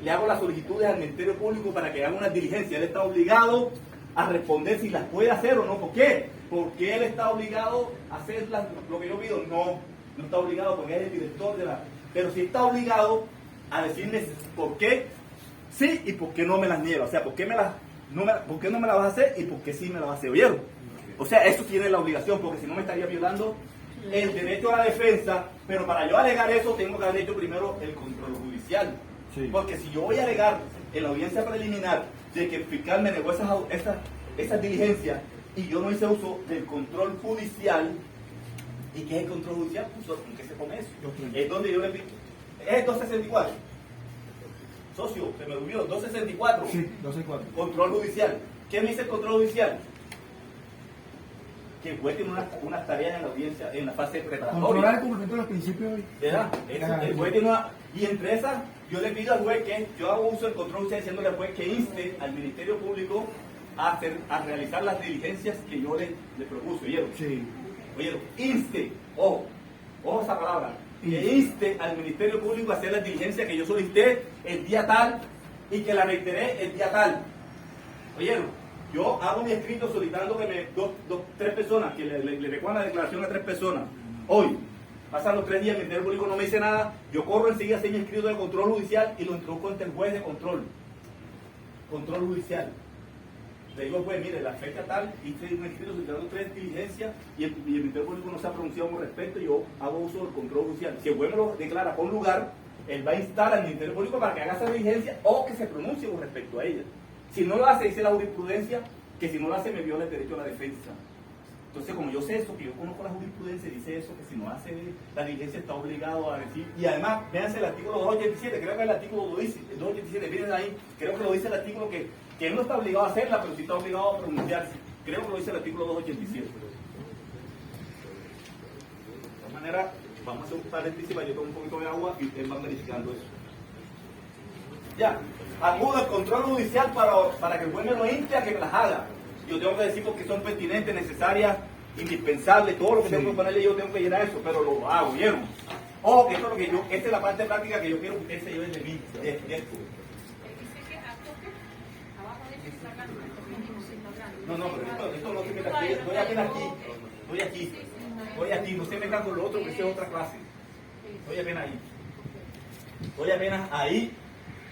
Le hago las solicitudes al Ministerio Público para que haga una diligencia. Él está obligado a responder si las puede hacer o no. ¿Por qué? Porque él está obligado a hacer lo que yo pido. No está obligado porque es el director de la... Pero sí está obligado a decirme por qué sí y por qué no me las niega. O sea, por qué no me las vas a hacer y por qué sí me las vas a hacer. ¿Oyeron? O sea, eso tiene la obligación, porque si no me estaría violando el derecho a la defensa, pero para yo alegar eso tengo que haber hecho primero el control judicial. Sí. Porque si yo voy a alegar en la audiencia preliminar de que el fiscal me negó esas diligencias y yo no hice uso del control judicial, ¿y qué es el control judicial? Pues, ¿en qué se pone eso? Es donde yo le pido. Es 264. Socio, se me olvidó, 264. Sí, 264. Control judicial. ¿Qué me dice el control judicial? Que el juez tiene unas tareas en la audiencia, en la fase preparatoria. Controlar el cumplimiento de los principios. ¿Verdad? El juez tiene y entre esas, yo le pido al juez que, yo hago uso del control judicial diciéndole al juez que inste al Ministerio Público a realizar las diligencias que yo le propuse. ¿Oyeron? Sí. ¿Oyeron? Inste, ojo esa palabra. Que inste al Ministerio Público a hacer las diligencias que yo solicité el día tal y que la reiteré el día tal. ¿Oyeron? Yo hago mi escrito solicitando que tres personas, que le recuerdan la declaración a 3 personas. Hoy, pasan los 3 días, el Ministerio Público no me dice nada, yo corro enseguida a hacer mi escrito de control judicial y lo introduzco ante el juez de control. Control judicial. Le digo al juez, mire, la fecha tal, hice un escrito solicitando 3 diligencias y el Ministerio Público no se ha pronunciado con respecto, y yo hago uso del control judicial. Si el juez me lo declara con lugar, él va a instar al Ministerio Público para que haga esa diligencia o que se pronuncie con respecto a ella. Si no lo hace, dice la jurisprudencia, que si no lo hace me viola el derecho a la defensa. Entonces, como yo sé eso, que yo conozco la jurisprudencia, dice eso, que si no hace la diligencia está obligado a decir. Y además, véanse el artículo 287, creo que el artículo lo dice, el 287, miren ahí, creo que lo dice el artículo que él no está obligado a hacerla, pero sí está obligado a pronunciarse. Creo que lo dice el artículo 287. De todas maneras, vamos a hacer un paréntesis para yo tomo un poquito de agua y ustedes van verificando eso. Ya, acudo al control judicial para que el juez me lo inste a que me las haga. Yo tengo que decir porque son pertinentes, necesarias, indispensables, todo lo que tengo que ponerle yo tengo que llenar eso, pero lo hago, ¿vieron? Ojo, que esto es lo que esta es la parte práctica que yo quiero que ustedes se lleven de mí, de esto. No, pero esto no se meta aquí, estoy aquí, no se metan con lo otro, que sea otra clase. Estoy apenas ahí.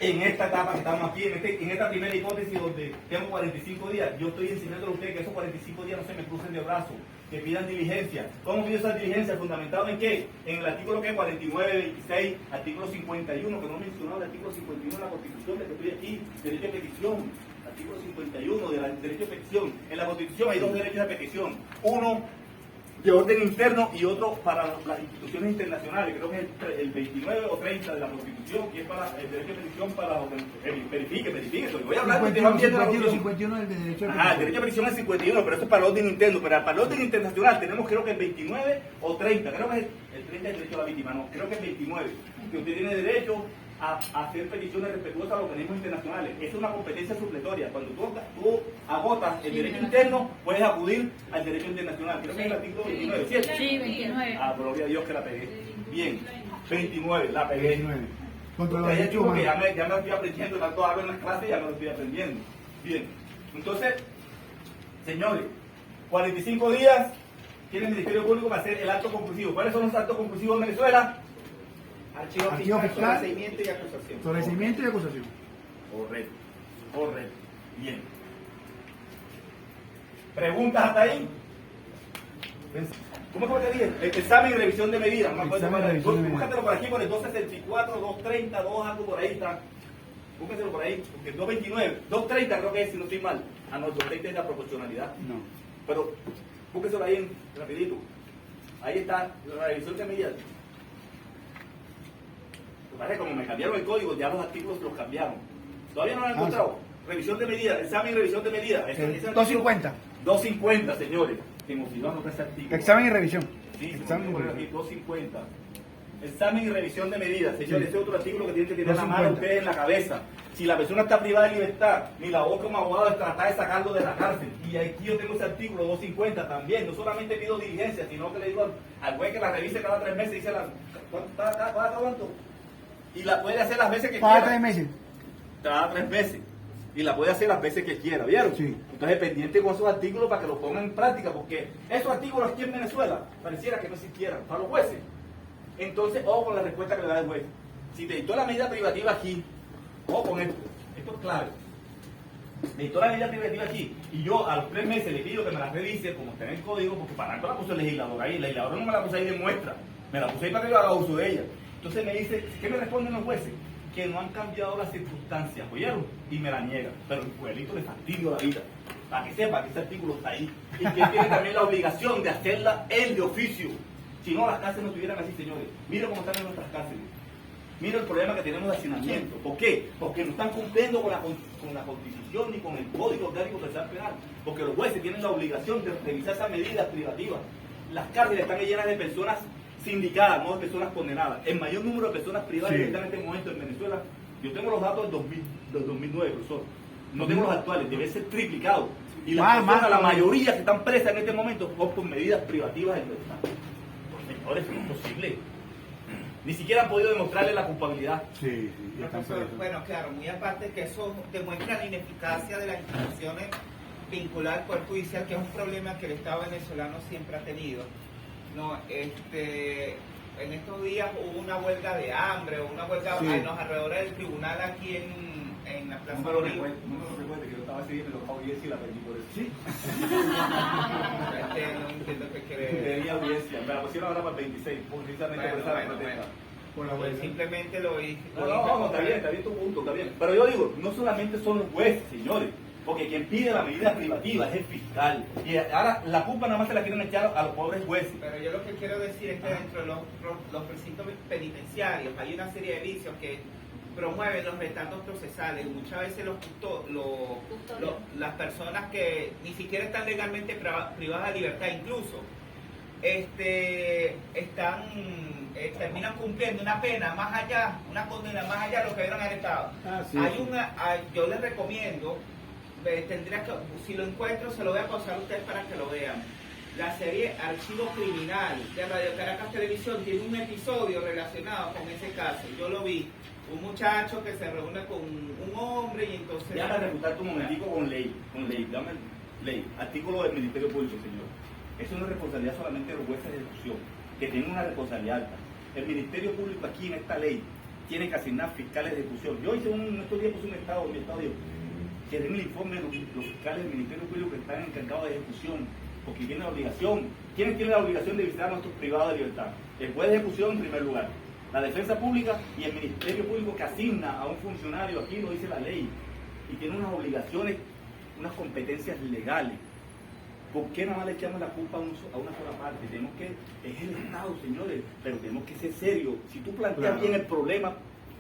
En esta etapa que estamos aquí, en esta primera hipótesis donde tengo 45 días, yo estoy enseñando a ustedes que esos 45 días no se me crucen de brazos, que pidan diligencia. ¿Cómo pido esas diligencias? ¿Fundamentado en qué? En el artículo que 49, 26, artículo 51, que no he mencionado el artículo 51 de la Constitución, de que estoy aquí, derecho de petición, artículo 51 del derecho de petición. En la Constitución hay 2 derechos de petición. Uno, de orden interno y otro para las instituciones internacionales, creo que es el 29 o 30 de la Constitución, que es para el derecho de petición para verifique, voy a hablar de 51 del derecho de petición. El derecho de petición es 51, pero eso es para el orden interno, pero para el orden internacional tenemos creo que el 29 o 30, creo que es el 30 es el derecho a la víctima, no, creo que es 29, que usted tiene derecho a hacer peticiones respetuosas a los organismos internacionales. Esa es una competencia supletoria. Cuando tú agotas el derecho interno, puedes acudir al derecho internacional. Creo que es el artículo 29, ¿cierto? Sí, 29. Gloria a Dios que la pegué. Bien, 29, la pegué. 29. Contra los Ustedes derechos digo que humanos. ya me estoy aprendiendo, tanto hablo en las clases, ya me lo estoy aprendiendo. Bien, entonces, señores, 45 días tiene el Ministerio Público para hacer el acto conclusivo. ¿Cuáles son los actos conclusivos en Venezuela? Archivo Archivo fiscal, fiscal, sobreseimiento y acusación. Sobreseimiento y acusación. Correcto. Bien. ¿Preguntas hasta ahí? ¿Cómo fue que te dije? El examen y revisión de medidas. No me acuerdo Examen y revisión de medidas. Búscatelo por aquí, por el 264, 230, 2 algo por ahí está. Búscatelo por ahí, porque el 229, 230 creo que es, si no estoy mal. No, el 230 es la proporcionalidad. No. Pero búsqueselo ahí rapidito. Ahí está la revisión de medidas. Como me cambiaron el código, ya los artículos los cambiaron. Todavía no lo han encontrado. Revisión de medidas, examen y revisión de medidas. 250. 250, señores. Que emocionado con ese artículo. Examen y revisión. Sí, Examen y revisión. aquí, 250. Examen y revisión de medidas. Señores, ese es otro artículo que tienen que tener la mano ustedes en la cabeza. Si la persona está privada de libertad, mi labor como abogado es tratar de sacarlo de la cárcel. Y aquí yo tengo ese artículo 250 también. No solamente pido diligencia, sino que le digo al juez que la revise cada 3 meses y dice, ¿cuánto? Y la puede hacer las veces que quiera. Cada 3 meses. Cada 3 meses. Y la puede hacer las veces que quiera, ¿vieron? Sí. Entonces, pendiente con esos artículos para que los pongan en práctica, porque esos artículos aquí en Venezuela pareciera que no existieran para los jueces. Entonces, ojo con la respuesta que le da el juez. Si te dictó la medida privativa aquí, ojo con esto. Esto es clave. Me dictó la medida privativa aquí, y yo a los 3 meses le pido que me la revise, como está en el código, porque para tanto la puso el legislador ahí. El legislador no me la puso ahí de muestra, me la puse ahí para que yo haga uso de ella. Entonces me dice, ¿qué me responden los jueces? Que no han cambiado las circunstancias, ¿oyeron? Y me la niegan. Pero el pueblito le fastidio la vida, para que sepa que ese artículo está ahí. Y que tiene también la obligación de hacerla él de oficio. Si no, las cárceles no estuvieran así, señores. Miren cómo están en nuestras cárceles. Miren el problema que tenemos de hacinamiento. ¿Por qué? Porque no están cumpliendo con la Constitución ni con el Código Orgánico Procesal Penal. Porque los jueces tienen la obligación de revisar esas medidas privativas. Las cárceles están llenas de personas sindicadas, no de personas condenadas. El mayor número de personas privadas que están en este momento en Venezuela, yo tengo los datos del 2009, profesor. No tengo los actuales, debe ser triplicado. Y las personas, la mayoría que están presas en este momento son por medidas privativas de libertad. Señores, es imposible. Ni siquiera han podido demostrarle la culpabilidad. Sí, Profesor, bueno, claro, muy aparte que eso demuestra la ineficacia de las instituciones vinculadas al Poder Judicial, que es un problema que el Estado venezolano siempre ha tenido. No, en estos días hubo una huelga de hambre o una huelga en los alrededores del tribunal aquí en la Plaza No me lo recuerdo, que yo estaba así, me lo acabo de decir y la perdí por eso. Sí. No entiendo qué quiere. Tenía audiencia, me la pusieron ahora para el 26, precisamente por esa protesta. Por la huelga. Simplemente lo hice. No, está bien tu punto, está bien. Pero yo digo, no solamente son los jueces, señores, porque quien pide la medida privativa es el fiscal. Y ahora la culpa nada más se la quieren echar a los pobres jueces. Pero yo lo que quiero decir es que dentro de los recintos penitenciarios hay una serie de vicios que promueven los retardos procesales. Muchas veces las personas que ni siquiera están legalmente privadas de libertad, incluso terminan cumpliendo una pena más allá, una condena más allá de lo que hubieran arrestado. Yo les recomiendo, si lo encuentro se lo voy a pasar a ustedes para que lo vean. La serie Archivo Criminal de Radio Caracas Televisión tiene un episodio relacionado con ese caso. Yo lo vi, un muchacho que se reúne con un hombre y entonces... Déjame refutar un momentico con ley. Dame ley. Artículo del Ministerio Público, señor. Eso no es responsabilidad solamente de los jueces de ejecución, que tienen una responsabilidad alta. El Ministerio Público aquí en esta ley tiene que asignar fiscales de ejecución. Yo hice estos días puse un estado, mi estado dijo, que den el informe de los fiscales del Ministerio Público que están encargados de ejecución, porque tienen la obligación. ¿Quiénes tienen la obligación de visitar a nuestros privados de libertad? El juez de ejecución en primer lugar, la defensa pública y el Ministerio Público que asigna a un funcionario, aquí lo dice la ley, y tiene unas obligaciones, unas competencias legales. ¿Por qué nada más le echamos la culpa a una sola parte? Tenemos que, es el Estado, señores, pero tenemos que ser serios. Si tú planteas bien el problema,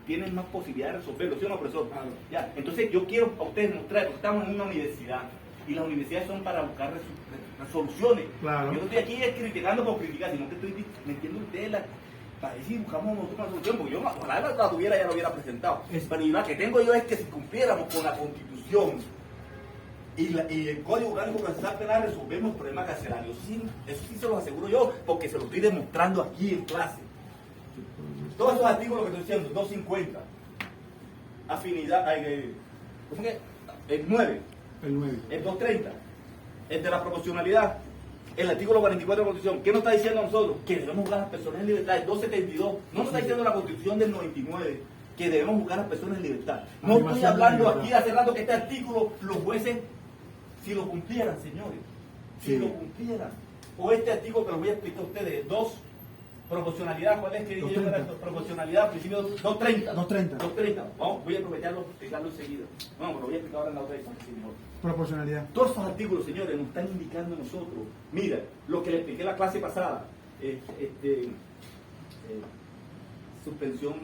tienes más posibilidad de resolverlo, ¿sí o no, profesor? Ya, entonces yo quiero a ustedes mostrar que estamos en una universidad y las universidades son para buscar soluciones. Yo no estoy aquí criticando por criticar, sino que estoy metiendo ustedes para decir buscamos una solución, porque yo ojalá la tuviera, ya lo hubiera presentado. Pero la que tengo yo es que si cumpliéramos con la Constitución y el Código Orgánico Procesal Penal, resolvemos el problema carcelario. Eso sí se los aseguro yo, porque se lo estoy demostrando aquí en clase. Todos esos artículos que estoy diciendo, 250, afinidad, el 9, el 230, el de la proporcionalidad, el artículo 44 de la Constitución. ¿Qué nos está diciendo a nosotros? Que debemos buscar a las personas en libertad. El 272, no nos está diciendo la Constitución del 99 que debemos buscar a las personas en libertad. No estoy hablando aquí hace rato que este artículo los jueces, si lo cumplieran, señores, si lo cumplieran, o este artículo que les voy a explicar a ustedes, 2, proporcionalidad, ¿cuál es que dije yo? Proporcionalidad, principio 230. Vamos, voy a aprovecharlo, explicarlo enseguida. Bueno, pero lo voy a explicar ahora en la otra vez. Proporcionalidad. Todos estos artículos, señores, nos están indicando a nosotros. Mira, lo que le expliqué la clase pasada, suspensión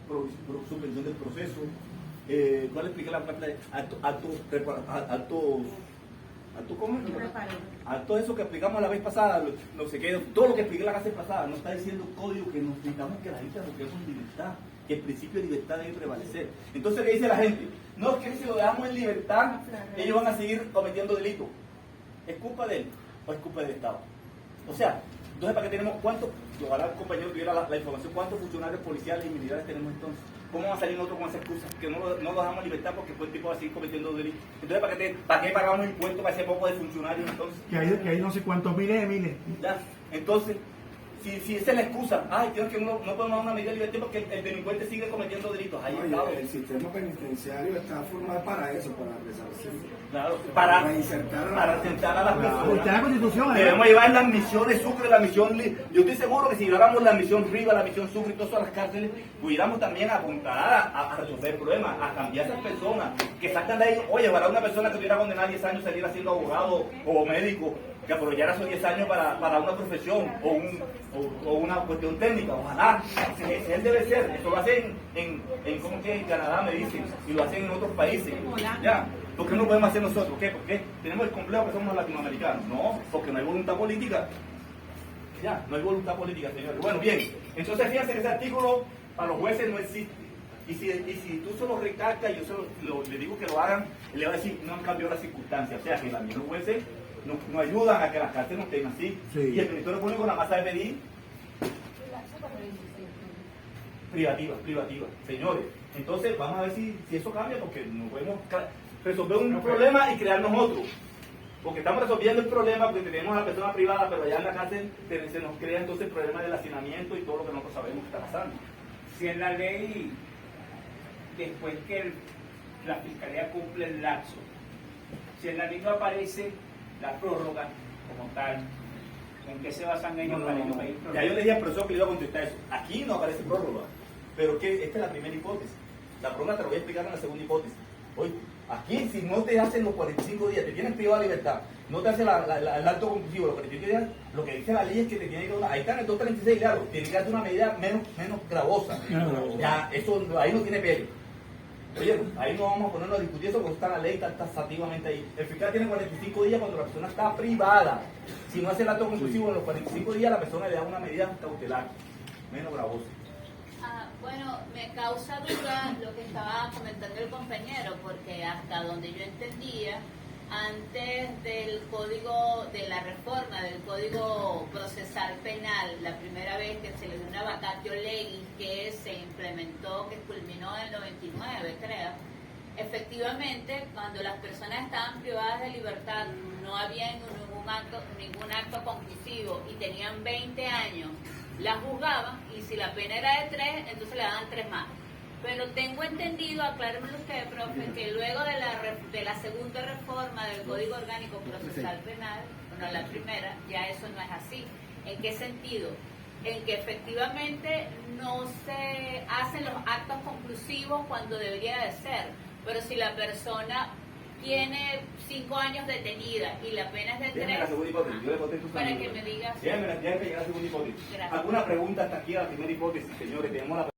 del proceso, ¿cuál expliqué la clase? Todo eso que explicamos la vez pasada, no sé qué, todo lo que expliqué la clase pasada, nos está diciendo el código que nos necesitamos que la gente busquemos libertad, que el principio de libertad debe prevalecer. Entonces, ¿qué dice la gente? No, es que si lo dejamos en libertad, ellos van a seguir cometiendo delitos. ¿Es culpa de él o es culpa del Estado? O sea, entonces, ¿para qué tenemos cuántos? Ojalá el compañero tuviera la información, ¿cuántos funcionarios policiales y militares tenemos entonces? ¿Cómo va a salir nosotros con esa excusa? Que no lo dejamos en libertad porque pues el tipo va a seguir cometiendo delitos. Entonces, ¿para qué pagamos impuestos para ese poco de funcionarios entonces? Que hay no sé cuántos miles. Ya, entonces, si esa es la excusa, que no podemos dar una medida de libertad porque el delincuente sigue cometiendo delitos. El sistema penitenciario está formado para eso, para resarcir. Claro, para insertar a las personas. La Constitución, debemos llevar las misiones Sucre, la misión. Yo estoy seguro que si lleváramos la misión Riva, la misión Sucre y todo eso a las cárceles, pudiéramos también apuntar a resolver el problema, a cambiar a esas personas que sacan de ahí. Oye, para una persona que tuviera condenada 10 años salir siendo abogado o médico, que aprovechara esos 10 años para una profesión o una cuestión técnica. Ojalá, él debe ser. Eso lo hacen en Canadá, me dicen, y lo hacen en otros países. ¿Ya? ¿Por qué no lo podemos hacer nosotros? ¿Qué? Porque tenemos el complejo que somos latinoamericanos. No, porque no hay voluntad política. Ya, no hay voluntad política, señores. Bueno, bien. Entonces, fíjense que ese artículo para los jueces no existe. Y si tú se lo recalcas y yo le digo que lo hagan, le va a decir, no han cambiado las circunstancias. O sea, que también los jueces nos ayudan a que las cárceles no estén así. Y el Ministerio Público nada más sabe pedir privativa. Señores, entonces vamos a ver si eso cambia, porque no podemos resolver un problema y crearnos otro. Porque estamos resolviendo el problema porque tenemos a la persona privada, pero allá en la cárcel se nos crea entonces el problema del hacinamiento y todo lo que nosotros sabemos que está pasando. Si en la ley, después que la Fiscalía cumple el lapso, si en la ley no aparece la prórroga como tal, ¿en qué se basan ellos para ellos pedir prórroga? Ya yo le dije al profesor que le iba a contestar eso. Aquí no aparece prórroga, pero que esta es la primera hipótesis. La prórroga te lo voy a explicar en la segunda hipótesis. Oye, aquí si no te hacen los 45 días, te tienen privado de libertad, no te hacen el acto conclusivo, los 45 días, lo que dice la ley es que te tiene que dar, ahí está en el 236, claro, tiene que darte una medida menos gravosa. Ya, eso ahí no tiene pelo. Oye, ahí no vamos a ponernos a discutir eso porque está la ley taxativamente ahí. El fiscal tiene 45 días cuando la persona está privada. Si no hace el acto conclusivo en los 45 días, la persona le da una medida cautelar menos gravosa. Bueno, me causa duda lo que estaba comentando el compañero, porque hasta donde yo entendía, antes del código, de la reforma del Código Procesal Penal, la primera vez que se le dio una vacatio legis que se implementó, que culminó en el 99, creo, efectivamente, cuando las personas estaban privadas de libertad, no había ningún acto conclusivo y tenían 20 años, la juzgaban y si la pena era de 3, entonces le daban 3 más. Pero tengo entendido, aclárenme usted, profe, que luego de la segunda reforma del Código Orgánico Procesal Penal, bueno, la primera, ya eso no es así. ¿En qué sentido? En que efectivamente no se hacen los actos conclusivos cuando debería de ser, pero si la persona tiene 5 años detenida y la pena es de 3. La segunda hipótesis. Yo le contesto Para que me digas. Déjame llegar a la segunda hipótesis. Gracias. ¿Alguna pregunta hasta aquí a la primera hipótesis, señores? Tenemos la